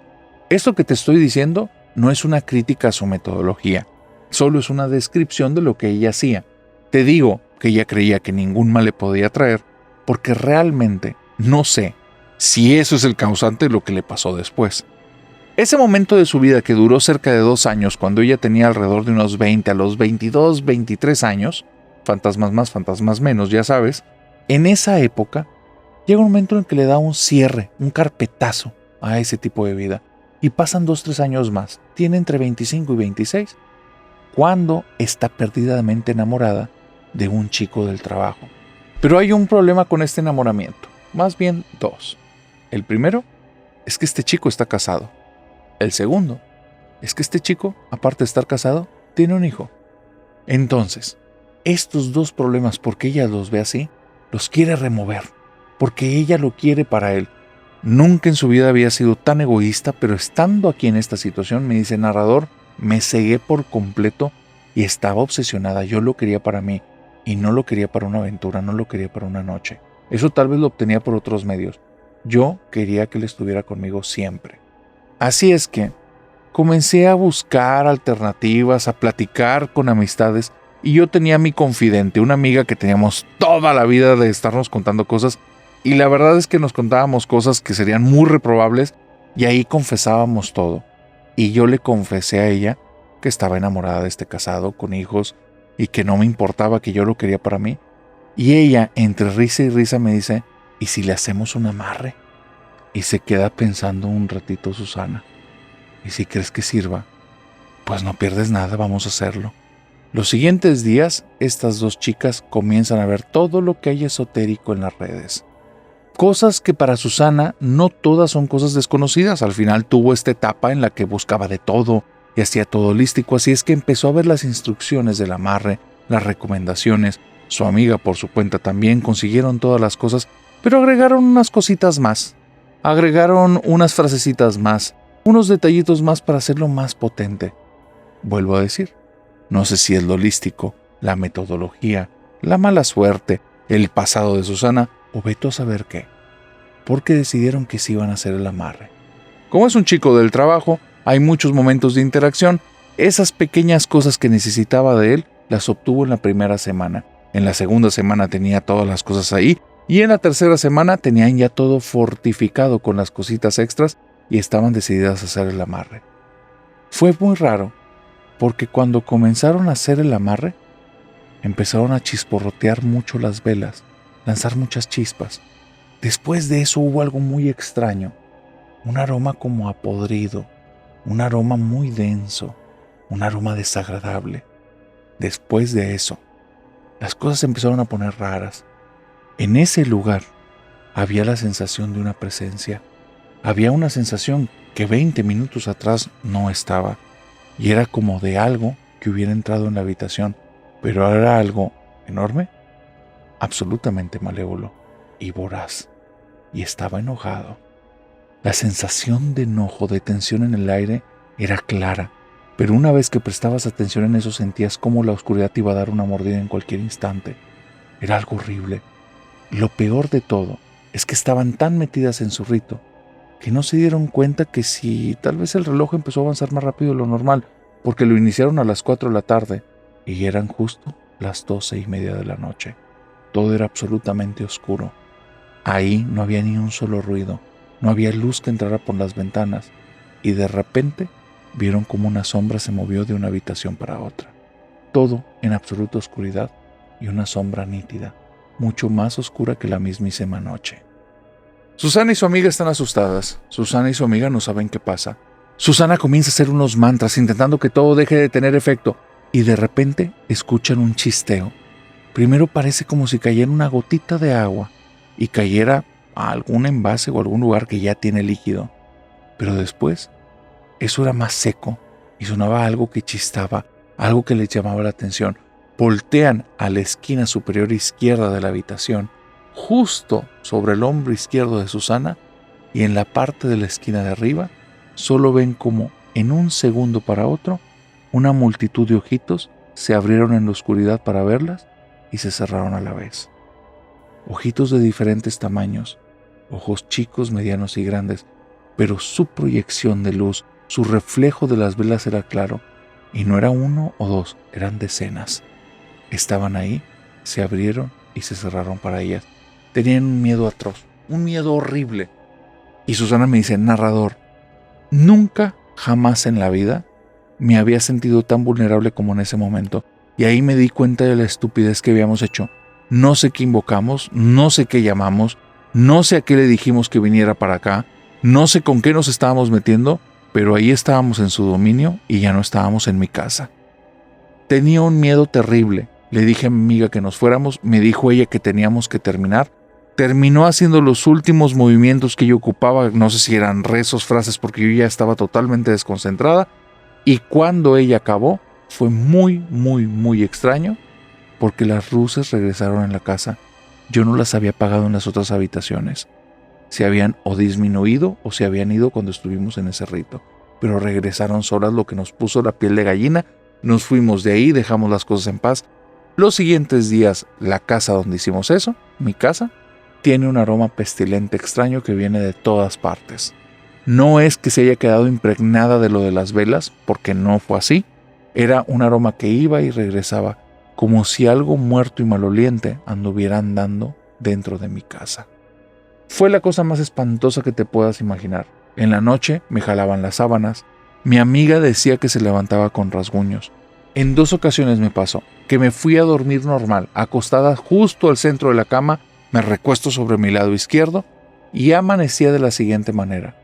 Esto que te estoy diciendo no es una crítica a su metodología, solo es una descripción de lo que ella hacía. Te digo que ella creía que ningún mal le podía traer, porque realmente no sé si eso es el causante de lo que le pasó después. Ese momento de su vida que duró cerca de 2 años, cuando ella tenía alrededor de unos 20 a los 22, 23 años, fantasmas más, fantasmas menos, ya sabes, en esa época llega un momento en que le da un cierre, un carpetazo a ese tipo de vida. Y pasan 2-3 años más, tiene entre 25 y 26, cuando está perdidamente enamorada de un chico del trabajo. Pero hay un problema con este enamoramiento, más bien 2. El primero es que este chico está casado. El segundo es que este chico, aparte de estar casado, tiene un hijo. Entonces, estos 2 problemas, porque ella los ve así, los quiere remover, porque ella lo quiere para él. Nunca en su vida había sido tan egoísta, pero estando aquí en esta situación, me dice el narrador, me cegué por completo y estaba obsesionada. Yo lo quería para mí y no lo quería para una aventura, no lo quería para una noche. Eso tal vez lo obtenía por otros medios. Yo quería que él estuviera conmigo siempre. Así es que comencé a buscar alternativas, a platicar con amistades y yo tenía a mi confidente, una amiga que teníamos toda la vida de estarnos contando cosas. Y la verdad es que nos contábamos cosas que serían muy reprobables y ahí confesábamos todo. Y yo le confesé a ella que estaba enamorada de este casado con hijos y que no me importaba, que yo lo quería para mí. Y ella, entre risa y risa, me dice, ¿y si le hacemos un amarre? Y se queda pensando un ratito Susana. ¿Y si crees que sirva? Pues no pierdes nada, vamos a hacerlo. Los siguientes días, estas 2 chicas comienzan a ver todo lo que hay esotérico en las redes. Cosas que para Susana no todas son cosas desconocidas. Al final tuvo esta etapa en la que buscaba de todo y hacía todo holístico, así es que empezó a ver las instrucciones del amarre, las recomendaciones, su amiga por su cuenta también consiguieron todas las cosas, pero agregaron unas cositas más. Agregaron unas frasecitas más, unos detallitos más para hacerlo más potente. Vuelvo a decir, no sé si es lo holístico, la metodología, la mala suerte, el pasado de Susana o veto a saber qué, porque decidieron que se iban a hacer el amarre. Como es un chico del trabajo, hay muchos momentos de interacción. Esas pequeñas cosas que necesitaba de él las obtuvo en la primera semana. En la segunda semana tenía todas las cosas ahí y en la tercera semana tenían ya todo fortificado con las cositas extras y estaban decididas a hacer el amarre. Fue muy raro porque cuando comenzaron a hacer el amarre empezaron a chisporrotear mucho las velas, lanzar muchas chispas. Después de eso hubo algo muy extraño, un aroma como a podrido, un aroma muy denso, un aroma desagradable. Después de eso, las cosas se empezaron a poner raras. En ese lugar había la sensación de una presencia. Había una sensación que 20 minutos atrás no estaba, y era como de algo que hubiera entrado en la habitación, pero era algo enorme, absolutamente malévolo y voraz, y estaba enojado. La sensación de enojo, de tensión en el aire, era clara, pero una vez que prestabas atención en eso sentías como la oscuridad te iba a dar una mordida en cualquier instante. Era algo horrible. Lo peor de todo es que estaban tan metidas en su rito que no se dieron cuenta que si tal vez el reloj empezó a avanzar más rápido de lo normal, porque lo iniciaron a las 4 de la tarde y eran justo las 12:30 de la noche. Todo era absolutamente oscuro. Ahí no había ni un solo ruido, no había luz que entrara por las ventanas, y de repente vieron como una sombra se movió de una habitación para otra. Todo en absoluta oscuridad y una sombra nítida, mucho más oscura que la mismísima noche. Susana y su amiga están asustadas. Susana y su amiga no saben qué pasa. Susana comienza a hacer unos mantras intentando que todo deje de tener efecto y de repente escuchan un chisteo. Primero parece como si cayera una gotita de agua y cayera a algún envase o algún lugar que ya tiene líquido. Pero después eso era más seco y sonaba algo que chistaba, algo que les llamaba la atención. Voltean a la esquina superior izquierda de la habitación, justo sobre el hombro izquierdo de Susana, y en la parte de la esquina de arriba solo ven como en un segundo para otro una multitud de ojitos se abrieron en la oscuridad para verlas y se cerraron a la vez. Ojitos de diferentes tamaños, ojos chicos, medianos y grandes, pero su proyección de luz, su reflejo de las velas era claro, y no era uno o dos, eran decenas. Estaban ahí, se abrieron y se cerraron para ellas. Tenían un miedo atroz, un miedo horrible. Y Susana me dice, narrador, nunca, jamás en la vida me había sentido tan vulnerable como en ese momento. Y ahí me di cuenta de la estupidez que habíamos hecho. No sé qué invocamos, no sé qué llamamos, no sé a qué le dijimos que viniera para acá, no sé con qué nos estábamos metiendo, pero ahí estábamos en su dominio y ya no estábamos en mi casa. Tenía un miedo terrible. Le dije a mi amiga que nos fuéramos, me dijo ella que teníamos que terminar. Terminó haciendo los últimos movimientos que yo ocupaba, no sé si eran rezos, frases, porque yo ya estaba totalmente desconcentrada. Y cuando ella acabó, fue muy, muy, muy extraño, porque las luces regresaron en la casa. Yo no las había apagado en las otras habitaciones. Se habían o disminuido o se habían ido cuando estuvimos en ese rito, pero regresaron solas, lo que nos puso la piel de gallina. Nos fuimos de ahí, dejamos las cosas en paz. Los siguientes días, la casa donde hicimos eso, mi casa, tiene un aroma pestilente extraño que viene de todas partes. No es que se haya quedado impregnada de lo de las velas, porque no fue así. Era un aroma que iba y regresaba, como si algo muerto y maloliente anduviera andando dentro de mi casa. Fue la cosa más espantosa que te puedas imaginar. En la noche me jalaban las sábanas. Mi amiga decía que se levantaba con rasguños. En 2 ocasiones me pasó que me fui a dormir normal, acostada justo al centro de la cama, me recuesto sobre mi lado izquierdo y amanecía de la siguiente manera.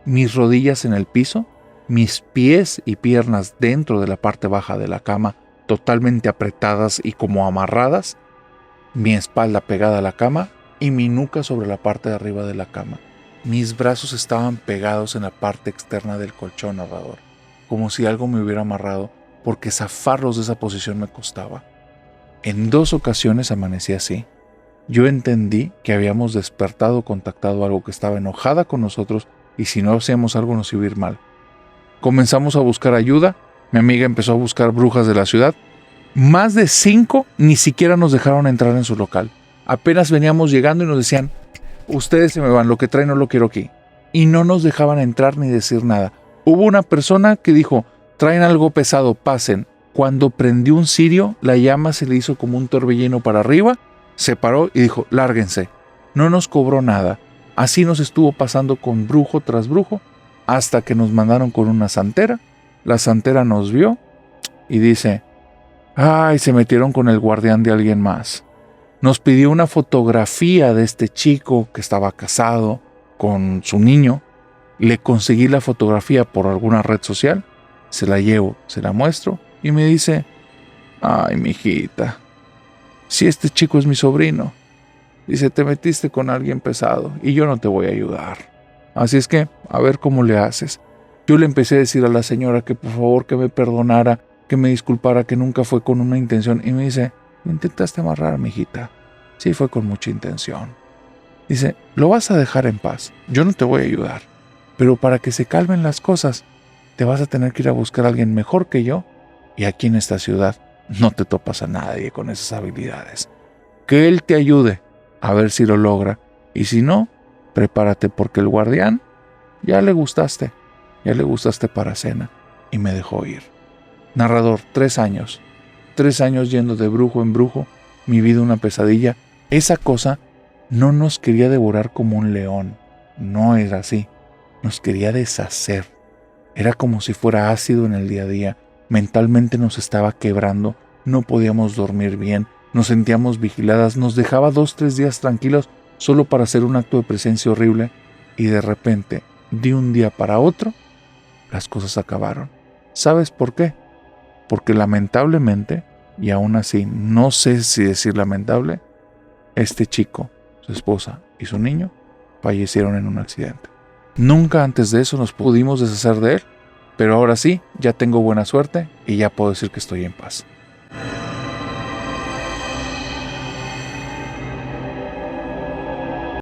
Mis rodillas en el piso, mis pies y piernas dentro de la parte baja de la cama, totalmente apretadas y como amarradas, mi espalda pegada a la cama y mi nuca sobre la parte de arriba de la cama. Mis brazos estaban pegados en la parte externa del colchón, narrador, como si algo me hubiera amarrado, porque zafarlos de esa posición me costaba. En 2 ocasiones amanecí así. Yo entendí que habíamos despertado o contactado algo que estaba enojada con nosotros y si no hacíamos algo nos iba a ir mal. Comenzamos a buscar ayuda. Mi amiga empezó a buscar brujas de la ciudad. Más de 5 ni siquiera nos dejaron entrar en su local. Apenas veníamos llegando y nos decían, ustedes se me van, lo que traen no lo quiero aquí. Y no nos dejaban entrar ni decir nada. Hubo una persona que dijo, traen algo pesado, pasen. Cuando prendió un cirio, la llama se le hizo como un torbellino para arriba, se paró y dijo, lárguense. No nos cobró nada. Así nos estuvo pasando con brujo tras brujo, hasta que nos mandaron con una santera. La santera nos vio y dice, ay, se metieron con el guardián de alguien más. Nos pidió una fotografía de este chico que estaba casado con su niño. Le conseguí la fotografía por alguna red social, se la llevo, se la muestro y me dice, ay, mijita, si este chico es mi sobrino, dice, te metiste con alguien pesado y yo no te voy a ayudar. Así es que, a ver cómo le haces. Yo le empecé a decir a la señora que por favor que me perdonara, que me disculpara, que nunca fue con una intención. Y me dice, intentaste amarrar, mijita. Sí, fue con mucha intención. Dice, lo vas a dejar en paz. Yo no te voy a ayudar. Pero para que se calmen las cosas, te vas a tener que ir a buscar a alguien mejor que yo. Y aquí en esta ciudad no te topas a nadie con esas habilidades. Que él te ayude a ver si lo logra. Y si no, prepárate porque el guardián ya le gustaste para cena. Y me dejó ir. Narrador, 3 años. 3 años yendo de brujo en brujo. Mi vida una pesadilla. Esa cosa no nos quería devorar como un león. No era así. Nos quería deshacer. Era como si fuera ácido en el día a día. Mentalmente nos estaba quebrando. No podíamos dormir bien. Nos sentíamos vigiladas. Nos dejaba 2-3 días tranquilos solo para hacer un acto de presencia horrible. Y de repente, de un día para otro, las cosas acabaron. ¿Sabes por qué? Porque lamentablemente, y aún así no sé si decir lamentable, este chico, su esposa y su niño fallecieron en un accidente. Nunca antes de eso nos pudimos deshacer de él, pero ahora sí, ya tengo buena suerte y ya puedo decir que estoy en paz.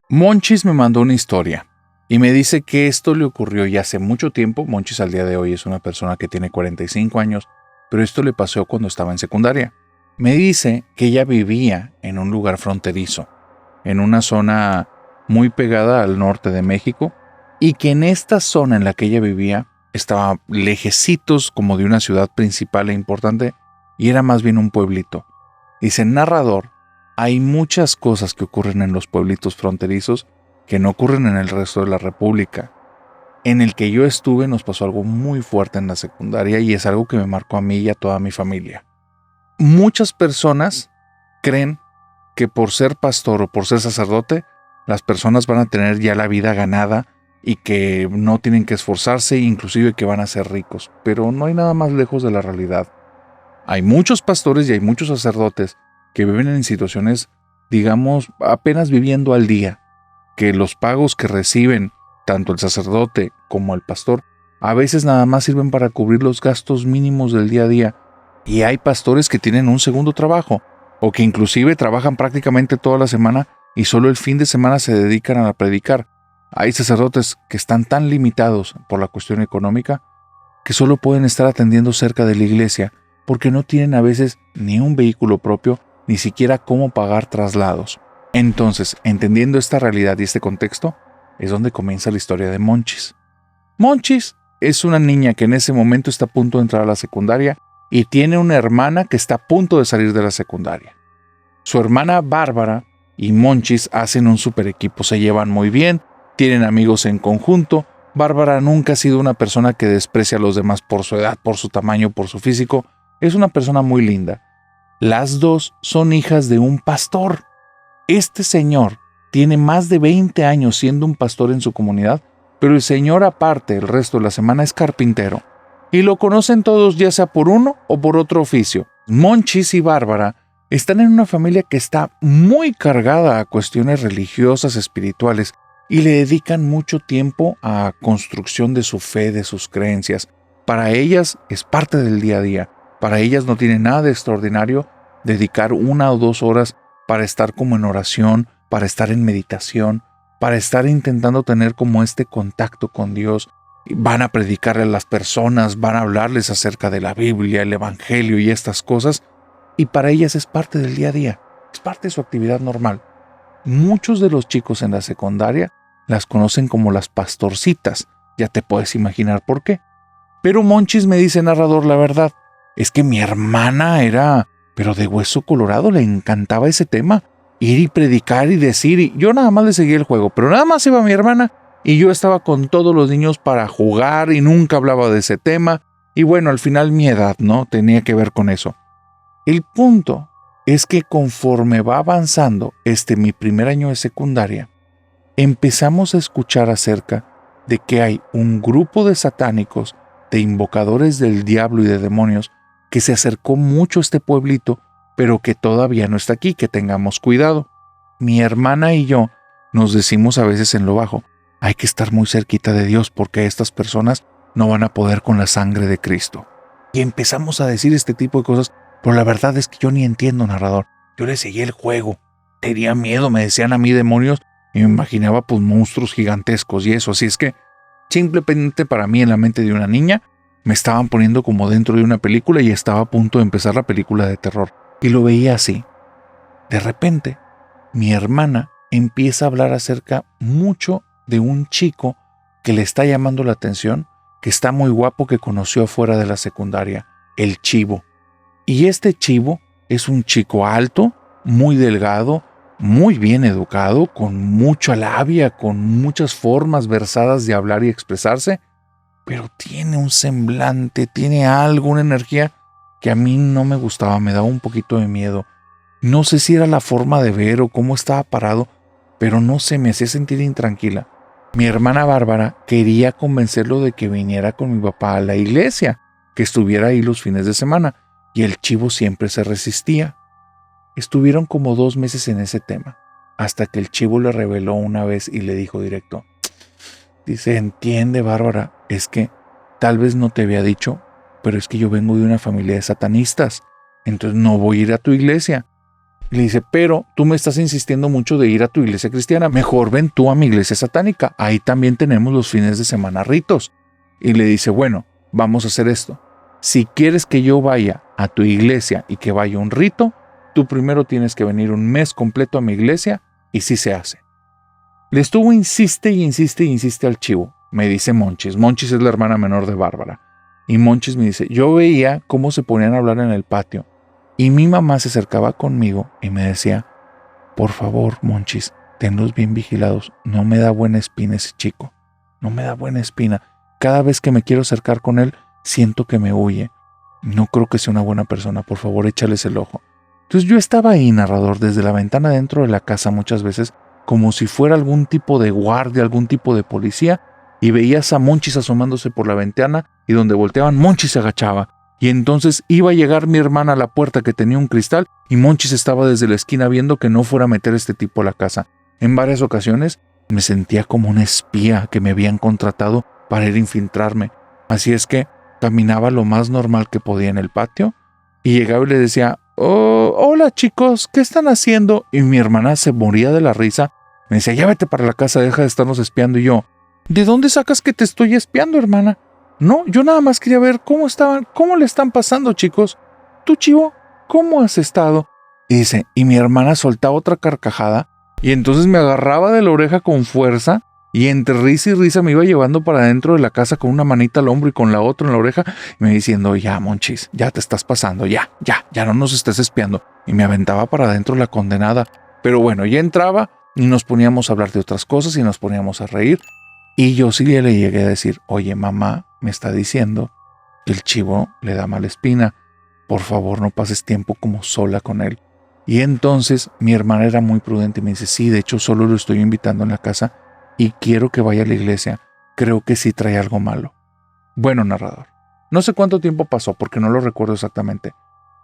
Monchis me mandó una historia y me dice que esto le ocurrió ya hace mucho tiempo. Monchis al día de hoy es una persona que tiene 45 años, pero esto le pasó cuando estaba en secundaria. Me dice que ella vivía en un lugar fronterizo, en una zona muy pegada al norte de México, y que en esta zona en la que ella vivía estaba lejecitos como de una ciudad principal e importante, y era más bien un pueblito. Dice, narrador, hay muchas cosas que ocurren en los pueblitos fronterizos que no ocurren en el resto de la República. En el que yo estuve nos pasó algo muy fuerte en la secundaria y es algo que me marcó a mí y a toda mi familia. Muchas personas creen que por ser pastor o por ser sacerdote, las personas van a tener ya la vida ganada y que no tienen que esforzarse, inclusive que van a ser ricos. Pero no hay nada más lejos de la realidad. Hay muchos pastores y hay muchos sacerdotes que viven en situaciones, digamos, apenas viviendo al día, que los pagos que reciben tanto el sacerdote como el pastor a veces nada más sirven para cubrir los gastos mínimos del día a día. Y hay pastores que tienen un segundo trabajo, o que inclusive trabajan prácticamente toda la semana y solo el fin de semana se dedican a predicar. Hay sacerdotes que están tan limitados por la cuestión económica que solo pueden estar atendiendo cerca de la iglesia porque no tienen a veces ni un vehículo propio, ni siquiera cómo pagar traslados. Entonces, entendiendo esta realidad y este contexto, es donde comienza la historia de Monchis. Monchis es una niña que en ese momento está a punto de entrar a la secundaria y tiene una hermana que está a punto de salir de la secundaria. Su hermana Bárbara y Monchis hacen un super equipo, se llevan muy bien, tienen amigos en conjunto. Bárbara nunca ha sido una persona que desprecia a los demás por su edad, por su tamaño, por su físico. Es una persona muy linda. Las dos son hijas de un pastor. Este señor tiene más de 20 años siendo un pastor en su comunidad, pero el señor aparte el resto de la semana es carpintero. Y lo conocen todos ya sea por uno o por otro oficio. Monchis y Bárbara están en una familia que está muy cargada a cuestiones religiosas, espirituales, y le dedican mucho tiempo a construcción de su fe, de sus creencias. Para ellas es parte del día a día. Para ellas no tiene nada de extraordinario dedicar 1 o 2 horas para estar como en oración, para estar en meditación, para estar intentando tener como este contacto con Dios. Van a predicarle a las personas, van a hablarles acerca de la Biblia, el Evangelio y estas cosas, y para ellas es parte del día a día, es parte de su actividad normal. Muchos de los chicos en la secundaria las conocen como las pastorcitas, ya te puedes imaginar por qué. Pero Monchis me dice, narrador, la verdad, es que mi hermana era, pero de hueso colorado, le encantaba ese tema, ir y predicar y decir, y yo nada más le seguía el juego, pero nada más iba mi hermana y yo estaba con todos los niños para jugar y nunca hablaba de ese tema, y bueno, al final mi edad, ¿no? Tenía que ver con eso. El punto es que conforme va avanzando mi primer año de secundaria, empezamos a escuchar acerca de que hay un grupo de satánicos, de invocadores del diablo y de demonios, que se acercó mucho a este pueblito, pero que todavía no está aquí, que tengamos cuidado. Mi hermana y yo nos decimos a veces en lo bajo, hay que estar muy cerquita de Dios porque estas personas no van a poder con la sangre de Cristo. Y empezamos a decir este tipo de cosas, pero la verdad es que yo ni entiendo, narrador. Yo le seguía el juego, tenía miedo, me decían a mí demonios, y me imaginaba pues monstruos gigantescos y eso, así es que simplemente para mí en la mente de una niña me estaban poniendo como dentro de una película y estaba a punto de empezar la película de terror. Y lo veía así. De repente, mi hermana empieza a hablar acerca mucho de un chico que le está llamando la atención, que está muy guapo, que conoció afuera de la secundaria, el Chivo. Y este Chivo es un chico alto, muy delgado, muy bien educado, con mucha labia, con muchas formas versadas de hablar y expresarse, pero tiene un semblante, tiene algo, una energía que a mí no me gustaba, me daba un poquito de miedo. No sé si era la forma de ver o cómo estaba parado, pero no sé, me hacía sentir intranquila. Mi hermana Bárbara quería convencerlo de que viniera con mi papá a la iglesia, que estuviera ahí los fines de semana, y el Chivo siempre se resistía. Estuvieron como 2 meses en ese tema, hasta que el Chivo le reveló una vez y le dijo directo, dice, entiende Bárbara, es que tal vez no te había dicho, pero es que yo vengo de una familia de satanistas, entonces no voy a ir a tu iglesia. Y le dice, pero tú me estás insistiendo mucho de ir a tu iglesia cristiana, mejor ven tú a mi iglesia satánica, ahí también tenemos los fines de semana ritos. Y le dice, bueno, vamos a hacer esto, si quieres que yo vaya a tu iglesia y que vaya un rito, tú primero tienes que venir un mes completo a mi iglesia y sí se hace. Le estuvo insiste y insiste y insiste al Chivo, me dice Monchis. Monchis es la hermana menor de Bárbara. Y Monchis me dice, yo veía cómo se ponían a hablar en el patio y mi mamá se acercaba conmigo y me decía, por favor, Monchis, tenlos bien vigilados, no me da buena espina ese chico, no me da buena espina. Cada vez que me quiero acercar con él, siento que me huye. No creo que sea una buena persona, por favor, échales el ojo. Entonces yo estaba ahí, narrador, desde la ventana dentro de la casa muchas veces, como si fuera algún tipo de guardia, algún tipo de policía, y veías a Monchis asomándose por la ventana, y donde volteaban, Monchis se agachaba. Y entonces iba a llegar mi hermana a la puerta que tenía un cristal, y Monchis estaba desde la esquina viendo que no fuera a meter a este tipo a la casa. En varias ocasiones me sentía como una espía que me habían contratado para ir a infiltrarme. Así es que caminaba lo más normal que podía en el patio, y llegaba y le decía, oh, hola chicos, ¿qué están haciendo? Y mi hermana se moría de la risa. Me decía, ya vete para la casa, deja de estarnos espiando. Y yo, ¿de dónde sacas que te estoy espiando, hermana? No, yo nada más quería ver cómo le están pasando, chicos. Tú, Chivo, ¿cómo has estado? Y dice, y mi hermana soltaba otra carcajada, y entonces me agarraba de la oreja con fuerza, y entre risa y risa me iba llevando para adentro de la casa con una manita al hombro y con la otra en la oreja, y me diciendo, ya, Monchis, ya te estás pasando, ya no nos estés espiando. Y me aventaba para adentro la condenada. Pero bueno, ya entraba y nos poníamos a hablar de otras cosas y nos poníamos a reír. Y yo sí le llegué a decir, oye, mamá me está diciendo que el Chivo le da mala espina. Por favor, no pases tiempo como sola con él. Y entonces mi hermana era muy prudente y me dice, sí, de hecho solo lo estoy invitando en la casa y quiero que vaya a la iglesia. Creo que sí trae algo malo. Bueno, narrador, no sé cuánto tiempo pasó porque no lo recuerdo exactamente,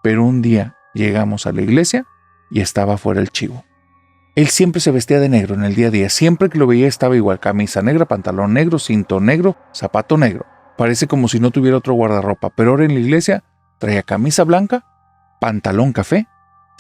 pero un día llegamos a la iglesia y estaba afuera el Chivo. Él siempre se vestía de negro en el día a día, siempre que lo veía estaba igual, camisa negra, pantalón negro, cinto negro, zapato negro. Parece como si no tuviera otro guardarropa, pero ahora en la iglesia traía camisa blanca, pantalón café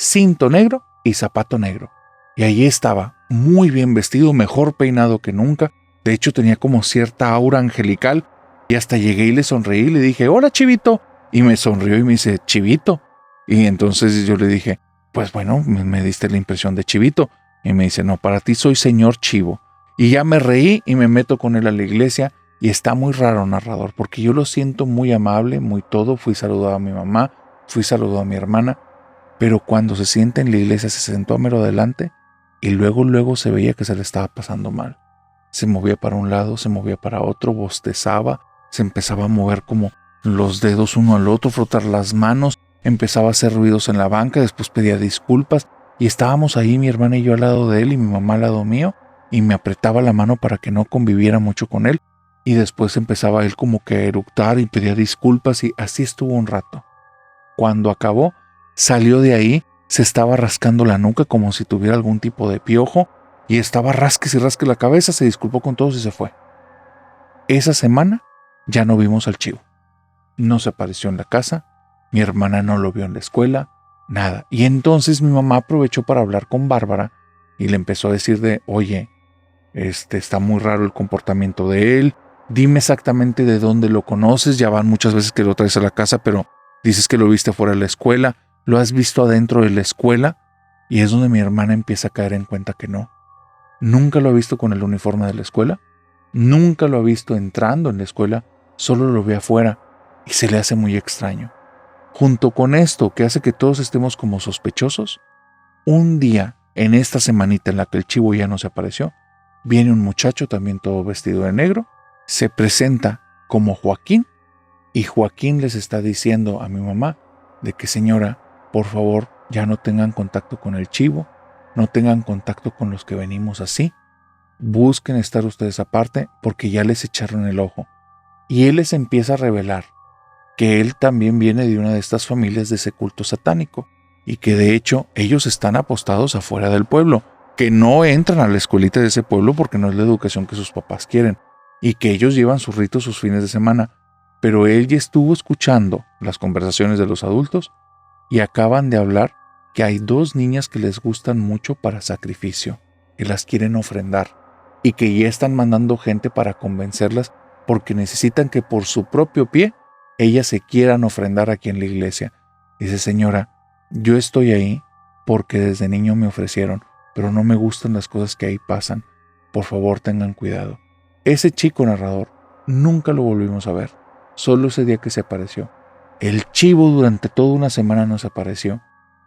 cinto negro y zapato negro. Y ahí estaba, muy bien vestido, mejor peinado que nunca. De hecho, tenía como cierta aura angelical. Y hasta llegué y le sonreí y le dije, hola, Chivito. Y me sonrió y me dice, Chivito. Y entonces yo le dije, pues bueno, me diste la impresión de Chivito. Y me dice, no, para ti soy señor Chivo. Y ya me reí y me meto con él a la iglesia. Y está muy raro, narrador, porque yo lo siento muy amable, muy todo. Fui saludado a mi mamá, fui saludado a mi hermana. Pero cuando se sienta en la iglesia, se sentó a mero adelante y luego se veía que se le estaba pasando mal. Se movía para un lado, se movía para otro, bostezaba, se empezaba a mover como los dedos uno al otro, frotar las manos, empezaba a hacer ruidos en la banca, después pedía disculpas y estábamos ahí mi hermana y yo al lado de él y mi mamá al lado mío y me apretaba la mano para que no conviviera mucho con él y después empezaba él como que a eructar y pedía disculpas y así estuvo un rato. Cuando acabó, salió de ahí, se estaba rascando la nuca como si tuviera algún tipo de piojo y estaba rasque y rasque la cabeza, se disculpó con todos y se fue. Esa semana ya no vimos al Chivo. No se apareció en la casa, mi hermana no lo vio en la escuela, nada. Y entonces mi mamá aprovechó para hablar con Bárbara y le empezó a decir de, oye, está muy raro el comportamiento de él, dime exactamente de dónde lo conoces, ya van muchas veces que lo traes a la casa, pero dices que lo viste fuera de la escuela, ¿lo has visto adentro de la escuela? Y es donde mi hermana empieza a caer en cuenta que no. Nunca lo ha visto con el uniforme de la escuela, nunca lo ha visto entrando en la escuela, solo lo ve afuera y se le hace muy extraño. Junto con esto que hace que todos estemos como sospechosos, un día, en esta semanita en la que el Chivo ya no se apareció, viene un muchacho también todo vestido de negro, se presenta como Joaquín y Joaquín les está diciendo a mi mamá de que señora, por favor, ya no tengan contacto con el Chivo, no tengan contacto con los que venimos así, busquen estar ustedes aparte porque ya les echaron el ojo. Y él les empieza a revelar que él también viene de una de estas familias de ese culto satánico y que de hecho ellos están apostados afuera del pueblo, que no entran a la escuelita de ese pueblo porque no es la educación que sus papás quieren y que ellos llevan sus ritos sus fines de semana, pero él ya estuvo escuchando las conversaciones de los adultos y acaban de hablar que hay 2 niñas que les gustan mucho para sacrificio, que las quieren ofrendar y que ya están mandando gente para convencerlas porque necesitan que por su propio pie ellas se quieran ofrendar aquí en la iglesia. Dice, señora, yo estoy ahí porque desde niño me ofrecieron, pero no me gustan las cosas que ahí pasan. Por favor, tengan cuidado. Ese chico narrador nunca lo volvimos a ver, solo ese día que se apareció. El Chivo durante toda una semana no se apareció.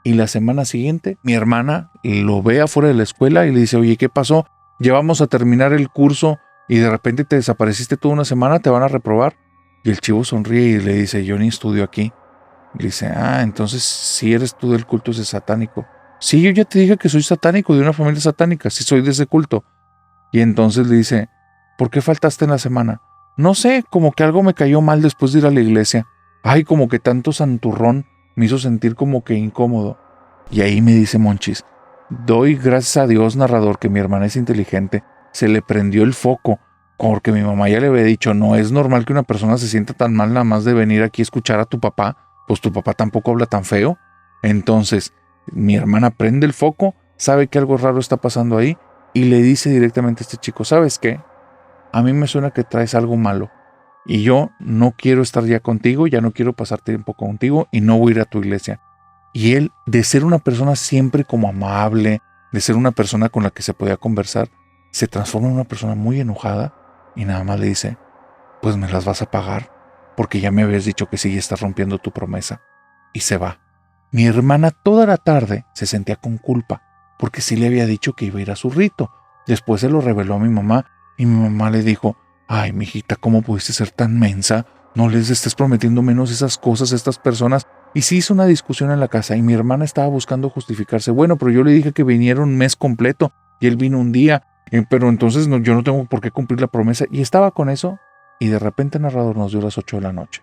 Y la semana siguiente, mi hermana lo ve afuera de la escuela y le dice, oye, ¿qué pasó? Ya vamos a terminar el curso y de repente te desapareciste toda una semana, ¿te van a reprobar? Y el Chivo sonríe y le dice, yo ni estudio aquí. Y le dice, entonces sí eres tú del culto ese satánico. Sí, yo ya te dije que soy satánico, de una familia satánica, sí soy de ese culto. Y entonces le dice, ¿por qué faltaste en la semana? No sé, como que algo me cayó mal después de ir a la iglesia. Ay, como que tanto santurrón me hizo sentir como que incómodo. Y ahí me dice Monchis, doy gracias a Dios, narrador, que mi hermana es inteligente. Se le prendió el foco, porque mi mamá ya le había dicho, no es normal que una persona se sienta tan mal nada más de venir aquí a escuchar a tu papá, pues tu papá tampoco habla tan feo. Entonces, mi hermana prende el foco, sabe que algo raro está pasando ahí, y le dice directamente a este chico, ¿sabes qué? A mí me suena que traes algo malo, y yo no quiero estar ya contigo, ya no quiero pasar tiempo contigo, y no voy a ir a tu iglesia. Y él, de ser una persona siempre como amable, de ser una persona con la que se podía conversar, se transforma en una persona muy enojada y nada más le dice, pues me las vas a pagar, porque ya me habías dicho que sí y estás rompiendo tu promesa. Y se va. Mi hermana toda la tarde se sentía con culpa, porque sí le había dicho que iba a ir a su rito. Después se lo reveló a mi mamá y mi mamá le dijo, ay, mijita, ¿cómo pudiste ser tan mensa? No les estés prometiendo menos esas cosas a estas personas. Y sí hizo una discusión en la casa y mi hermana estaba buscando justificarse. Bueno, pero yo le dije que viniera un mes completo y él vino un día, pero entonces yo no tengo por qué cumplir la promesa. Y estaba con eso y de repente el narrador nos dio las 8 de la noche.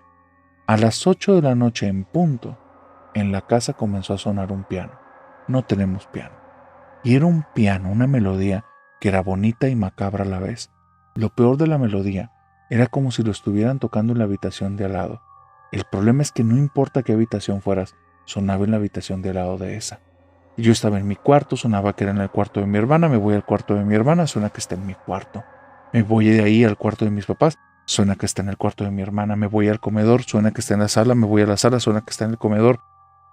A las 8 de la noche en punto, en la casa comenzó a sonar un piano. No tenemos piano. Y era un piano, una melodía que era bonita y macabra a la vez. Lo peor de la melodía era como si lo estuvieran tocando en la habitación de al lado. El problema es que no importa qué habitación fueras, sonaba en la habitación de al lado de esa. Y yo estaba en mi cuarto, sonaba que era en el cuarto de mi hermana, me voy al cuarto de mi hermana, suena que está en mi cuarto. Me voy de ahí al cuarto de mis papás, suena que está en el cuarto de mi hermana, me voy al comedor, suena que está en la sala, me voy a la sala, suena que está en el comedor.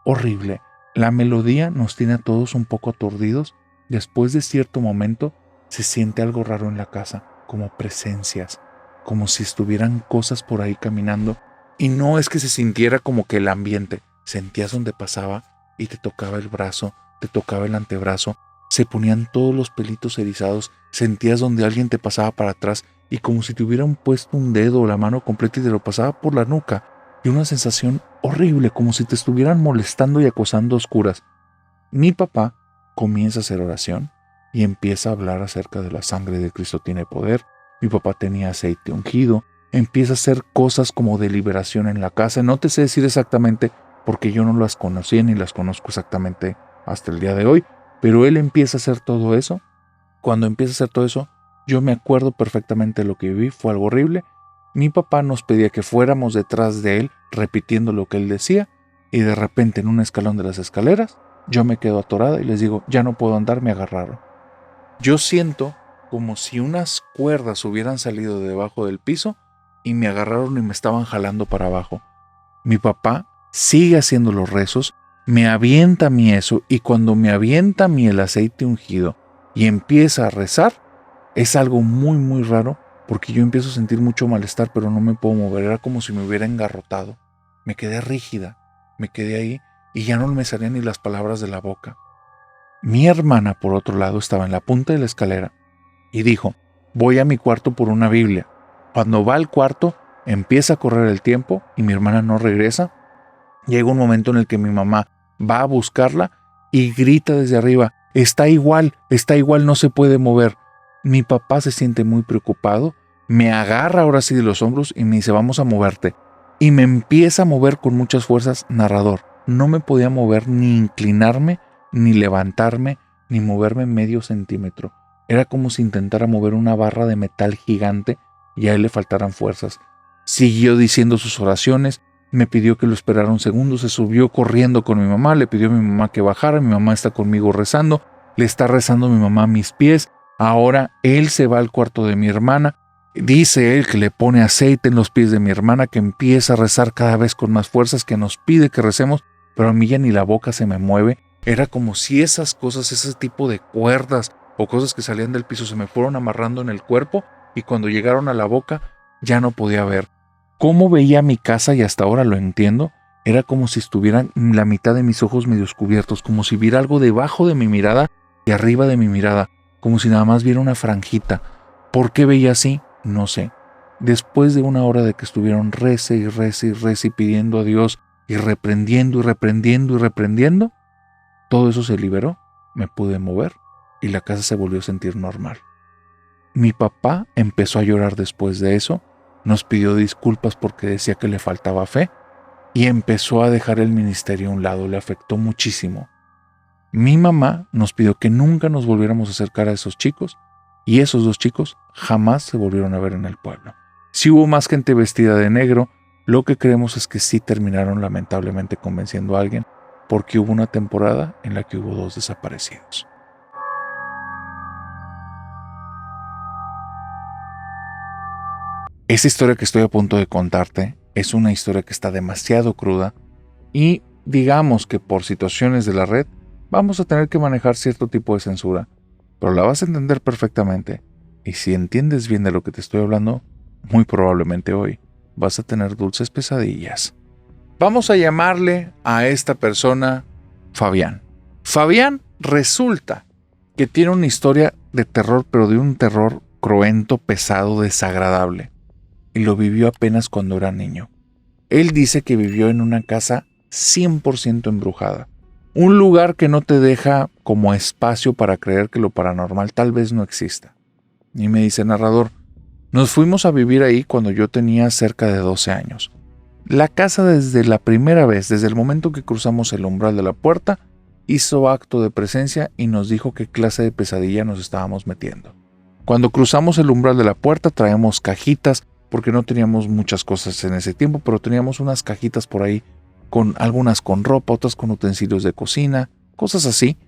Horrible. La melodía nos tiene a todos un poco aturdidos. Después de cierto momento se siente algo raro en la casa, como presencias, como si estuvieran cosas por ahí caminando. Y no es que se sintiera como que el ambiente, sentías donde pasaba y te tocaba el brazo, te tocaba el antebrazo, se ponían todos los pelitos erizados, sentías donde alguien te pasaba para atrás y como si te hubieran puesto un dedo o la mano completa y te lo pasaba por la nuca. Y una sensación horrible, como si te estuvieran molestando y acosando a oscuras. Mi papá comienza a hacer oración y empieza a hablar acerca de la sangre de Cristo tiene poder. Mi papá tenía aceite ungido, empieza a hacer cosas como de liberación en la casa. No te sé decir exactamente porque yo no las conocía ni las conozco exactamente hasta el día de hoy, pero él empieza a hacer todo eso. Cuando empieza a hacer todo eso, yo me acuerdo perfectamente de lo que viví, fue algo horrible. Mi papá nos pedía que fuéramos detrás de él, repitiendo lo que él decía, y de repente en un escalón de las escaleras, yo me quedo atorada y les digo, ya no puedo andar, me agarraron. Yo siento como si unas cuerdas hubieran salido de debajo del piso y me agarraron y me estaban jalando para abajo. Mi papá sigue haciendo los rezos, me avienta a mí eso, y cuando me avienta a mí el aceite ungido y empieza a rezar, es algo muy muy raro, porque yo empiezo a sentir mucho malestar, pero no me puedo mover. Era como si me hubiera engarrotado. Me quedé rígida, me quedé ahí y ya no me salían ni las palabras de la boca. Mi hermana, por otro lado, estaba en la punta de la escalera y dijo, voy a mi cuarto por una Biblia. Cuando va al cuarto, empieza a correr el tiempo y mi hermana no regresa. Llega un momento en el que mi mamá va a buscarla y grita desde arriba, está igual, no se puede mover. Mi papá se siente muy preocupado, me agarra ahora sí de los hombros y me dice, vamos a moverte. Y me empieza a mover con muchas fuerzas, narrador. No me podía mover ni inclinarme, ni levantarme, ni moverme medio centímetro. Era como si intentara mover una barra de metal gigante y a él le faltaran fuerzas. Siguió diciendo sus oraciones, me pidió que lo esperara un segundo, se subió corriendo con mi mamá, le pidió a mi mamá que bajara, mi mamá está conmigo rezando, le está rezando mi mamá a mis pies. Ahora él se va al cuarto de mi hermana, dice él que le pone aceite en los pies de mi hermana, que empieza a rezar cada vez con más fuerzas, que nos pide que recemos, pero a mí ya ni la boca se me mueve. Era como si esas cosas, ese tipo de cuerdas o cosas que salían del piso se me fueron amarrando en el cuerpo y cuando llegaron a la boca ya no podía ver. ¿Cómo veía mi casa? Y hasta ahora lo entiendo. Era como si estuvieran la mitad de mis ojos medio cubiertos, como si viera algo debajo de mi mirada y arriba de mi mirada, como si nada más viera una franjita. ¿Por qué veía así? No sé. Después de una hora de que estuvieron rece y rece y rece y pidiendo a Dios y reprendiendo y reprendiendo y reprendiendo, todo eso se liberó, me pude mover y la casa se volvió a sentir normal. Mi papá empezó a llorar después de eso, nos pidió disculpas porque decía que le faltaba fe y empezó a dejar el ministerio a un lado, le afectó muchísimo. Mi mamá nos pidió que nunca nos volviéramos a acercar a esos chicos y esos dos chicos jamás se volvieron a ver en el pueblo. Si hubo más gente vestida de negro, lo que creemos es que sí terminaron lamentablemente convenciendo a alguien porque hubo una temporada en la que hubo 2 desaparecidos. Esa historia que estoy a punto de contarte es una historia que está demasiado cruda y digamos que por situaciones de la red vamos a tener que manejar cierto tipo de censura, pero la vas a entender perfectamente y si entiendes bien de lo que te estoy hablando, muy probablemente hoy vas a tener dulces pesadillas. Vamos a llamarle a esta persona Fabián. Fabián resulta que tiene una historia de terror, pero de un terror cruento, pesado, desagradable. Y lo vivió apenas cuando era niño. Él dice que vivió en una casa 100% embrujada. Un lugar que no te deja como espacio para creer que lo paranormal tal vez no exista. Y me dice, narrador, nos fuimos a vivir ahí cuando yo tenía cerca de 12 años. La casa desde la primera vez, desde el momento que cruzamos el umbral de la puerta, hizo acto de presencia y nos dijo qué clase de pesadilla nos estábamos metiendo. Cuando cruzamos el umbral de la puerta traíamos cajitas, porque no teníamos muchas cosas en ese tiempo, pero teníamos unas cajitas por ahí, con algunas con ropa, otras con utensilios de cocina, cosas así,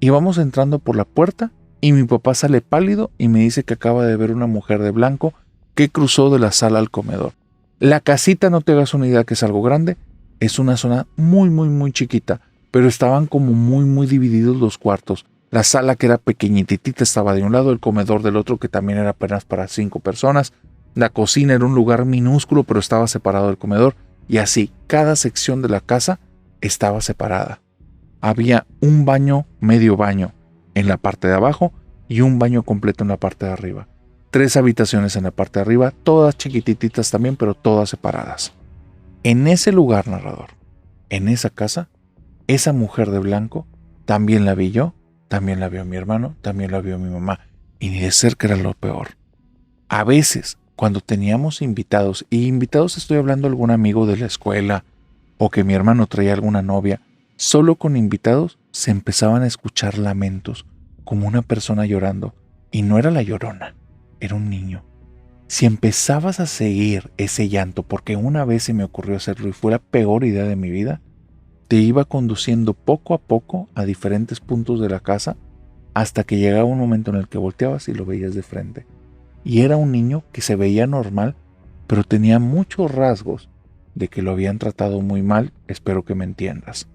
Y vamos entrando por la puerta y mi papá sale pálido y me dice que acaba de ver una mujer de blanco que cruzó de la sala al comedor. La casita, no te hagas una idea que es algo grande, es una zona muy, muy, muy chiquita, pero estaban como muy, muy divididos los cuartos. La sala, que era pequeñitita, estaba de un lado, el comedor del otro, que también era apenas para 5 personas. La cocina era un lugar minúsculo, pero estaba separado del comedor. Y así, cada sección de la casa estaba separada. Había un baño, medio baño, en la parte de abajo y un baño completo en la parte de arriba. 3 habitaciones en la parte de arriba, todas chiquititas también, pero todas separadas. En ese lugar, narrador, en esa casa, esa mujer de blanco, también la vi yo, también la vio mi hermano, también la vio mi mamá, y ni de cerca era lo peor. A veces, cuando teníamos invitados, y invitados estoy hablando de algún amigo de la escuela, o que mi hermano traía alguna novia, solo con invitados se empezaban a escuchar lamentos, como una persona llorando, y no era la Llorona, era un niño. Si empezabas a seguir ese llanto, porque una vez se me ocurrió hacerlo y fue la peor idea de mi vida, te iba conduciendo poco a poco a diferentes puntos de la casa hasta que llegaba un momento en el que volteabas y lo veías de frente. Y era un niño que se veía normal, pero tenía muchos rasgos de que lo habían tratado muy mal, espero que me entiendas.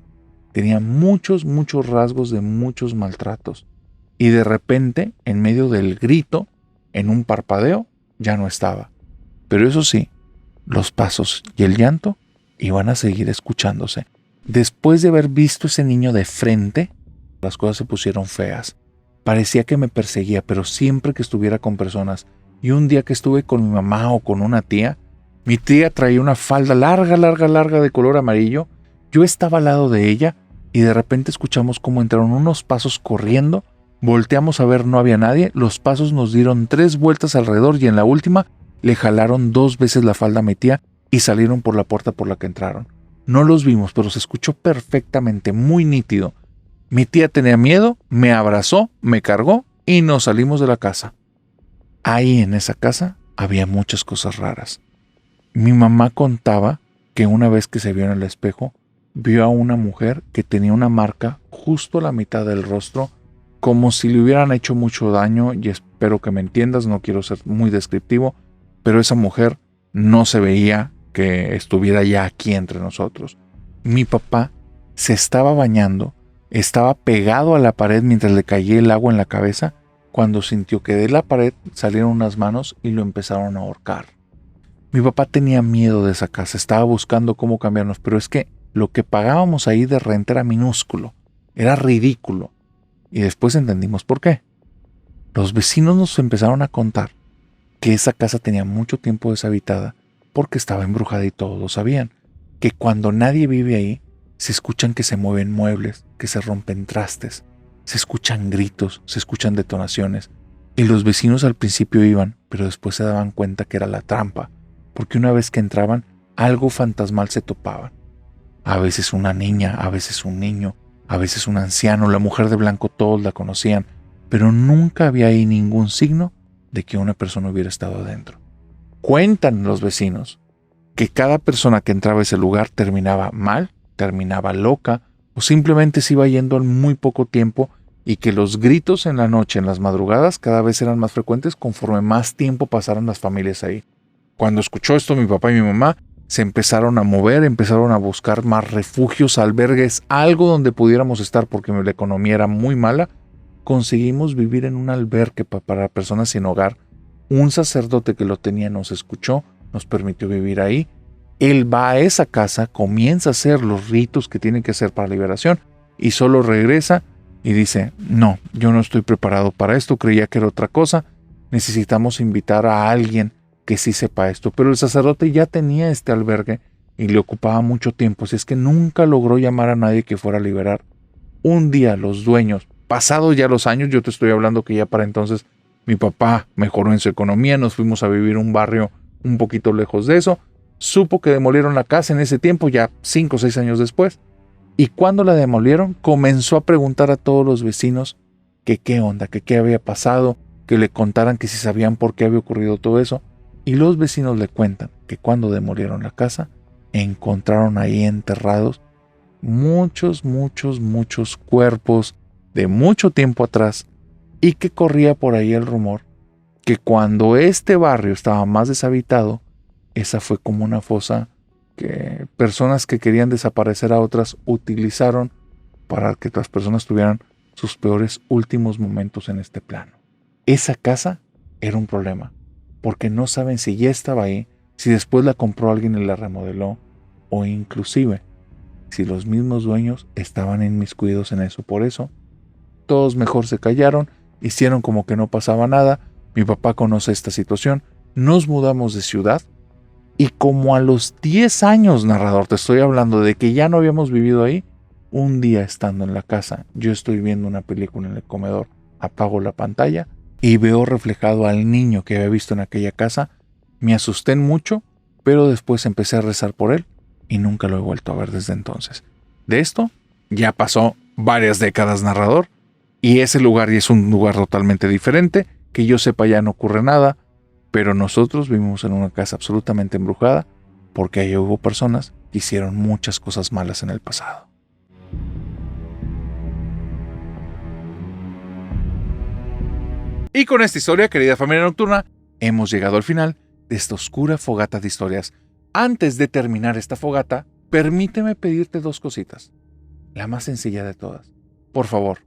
Tenía muchos rasgos de muchos maltratos. Y de repente, en medio del grito, en un parpadeo, ya no estaba. Pero eso sí, los pasos y el llanto iban a seguir escuchándose. Después de haber visto ese niño de frente, las cosas se pusieron feas. Parecía que me perseguía, pero siempre que estuviera con personas. Y un día que estuve con mi mamá o con una tía, mi tía traía una falda larga de color amarillo. Yo estaba al lado de ella y de repente escuchamos cómo entraron unos pasos corriendo. Volteamos a ver, no había nadie. Los pasos nos dieron 3 vueltas alrededor y en la última le jalaron 2 veces la falda a mi tía y salieron por la puerta por la que entraron. No los vimos, pero se escuchó perfectamente, muy nítido. Mi tía tenía miedo, me abrazó, me cargó y nos salimos de la casa. Ahí en esa casa había muchas cosas raras. Mi mamá contaba que una vez que se vio en el espejo, vio a una mujer que tenía una marca justo a la mitad del rostro, como si le hubieran hecho mucho daño, y espero que me entiendas, no quiero ser muy descriptivo, pero esa mujer no se veía que estuviera ya aquí entre nosotros. Mi papá se estaba bañando, estaba pegado a la pared mientras le caía el agua en la cabeza, cuando sintió que de la pared salieron unas manos y lo empezaron a ahorcar. Mi papá tenía miedo de esa casa, estaba buscando cómo cambiarnos, pero es que lo que pagábamos ahí de renta era minúsculo, era ridículo. Y después entendimos por qué. Los vecinos nos empezaron a contar que esa casa tenía mucho tiempo deshabitada porque estaba embrujada y todos lo sabían. Que cuando nadie vive ahí, se escuchan que se mueven muebles, que se rompen trastes, se escuchan gritos, se escuchan detonaciones. Y los vecinos al principio iban, pero después se daban cuenta que era la trampa, porque una vez que entraban, algo fantasmal se topaban. A veces una niña, a veces un niño, a veces un anciano, la mujer de blanco, todos la conocían, pero nunca había ahí ningún signo de que una persona hubiera estado adentro. Cuentan los vecinos que cada persona que entraba a ese lugar terminaba mal, terminaba loca o simplemente se iba yendo en muy poco tiempo, y que los gritos en la noche, en las madrugadas, cada vez eran más frecuentes conforme más tiempo pasaran las familias ahí. Cuando escuchó esto mi papá y mi mamá, se empezaron a mover, empezaron a buscar más refugios, albergues, algo donde pudiéramos estar porque la economía era muy mala. Conseguimos vivir en un albergue para personas sin hogar. Un sacerdote que lo tenía nos escuchó, nos permitió vivir ahí. Él va a esa casa, comienza a hacer los ritos que tiene que hacer para liberación y solo regresa y dice, no, yo no estoy preparado para esto, creía que era otra cosa, necesitamos invitar a alguien que sí sepa esto. Pero el sacerdote ya tenía este albergue y le ocupaba mucho tiempo, así es que nunca logró llamar a nadie que fuera a liberar. Un día los dueños, pasados ya los años, yo te estoy hablando que ya para entonces mi papá mejoró en su economía, nos fuimos a vivir a un barrio un poquito lejos de eso, supo que demolieron la casa en ese tiempo, ya 5 o 6 años después, y cuando la demolieron comenzó a preguntar a todos los vecinos que qué onda, que qué había pasado, que le contaran que si sabían por qué había ocurrido todo eso. Y los vecinos le cuentan que cuando demolieron la casa, encontraron ahí enterrados muchos cuerpos, de mucho tiempo atrás y que corría por ahí el rumor que cuando este barrio estaba más deshabitado, esa fue como una fosa que personas que querían desaparecer a otras utilizaron para que las personas tuvieran sus peores últimos momentos en este plano. Esa casa era un problema, porque no saben si ya estaba ahí, si después la compró alguien y la remodeló, o inclusive si los mismos dueños estaban inmiscuidos en eso. Por eso, todos mejor se callaron, hicieron como que no pasaba nada. Mi papá conoce esta situación, nos mudamos de ciudad, y como a los 10 años, narrador, te estoy hablando de que ya no habíamos vivido ahí, un día estando en la casa, yo estoy viendo una película en el comedor, apago la pantalla y veo reflejado al niño que había visto en aquella casa. Me asusté mucho, pero después empecé a rezar por él y nunca lo he vuelto a ver desde entonces. De esto ya pasó varias décadas, narrador, y ese lugar ya es un lugar totalmente diferente. Que yo sepa, ya no ocurre nada, pero nosotros vivimos en una casa absolutamente embrujada porque ahí hubo personas que hicieron muchas cosas malas en el pasado. Y con esta historia, querida familia nocturna, hemos llegado al final de esta oscura fogata de historias. Antes de terminar esta fogata, permíteme pedirte 2 cositas. La más sencilla de todas. Por favor,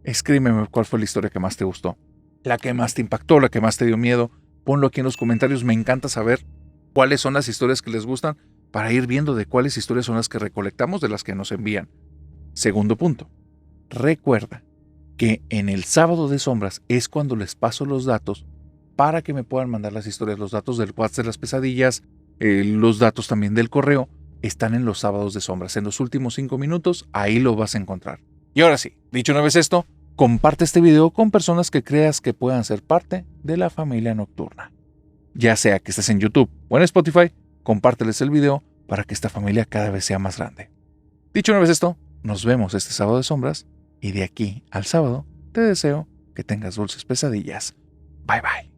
escríbeme cuál fue la historia que más te gustó, la que más te impactó, la que más te dio miedo. Ponlo aquí en los comentarios. Me encanta saber cuáles son las historias que les gustan para ir viendo de cuáles historias son las que recolectamos de las que nos envían. Segundo punto. Recuerda que en el sábado de sombras es cuando les paso los datos para que me puedan mandar las historias. Los datos del WhatsApp de las pesadillas, los datos también del correo, están en los sábados de sombras. En los últimos 5 minutos, ahí lo vas a encontrar. Y ahora sí, dicho una vez esto, comparte este video con personas que creas que puedan ser parte de la familia nocturna. Ya sea que estés en YouTube o en Spotify, compárteles el video para que esta familia cada vez sea más grande. Dicho una vez esto, nos vemos este sábado de sombras y de aquí al sábado te deseo que tengas dulces pesadillas. Bye bye.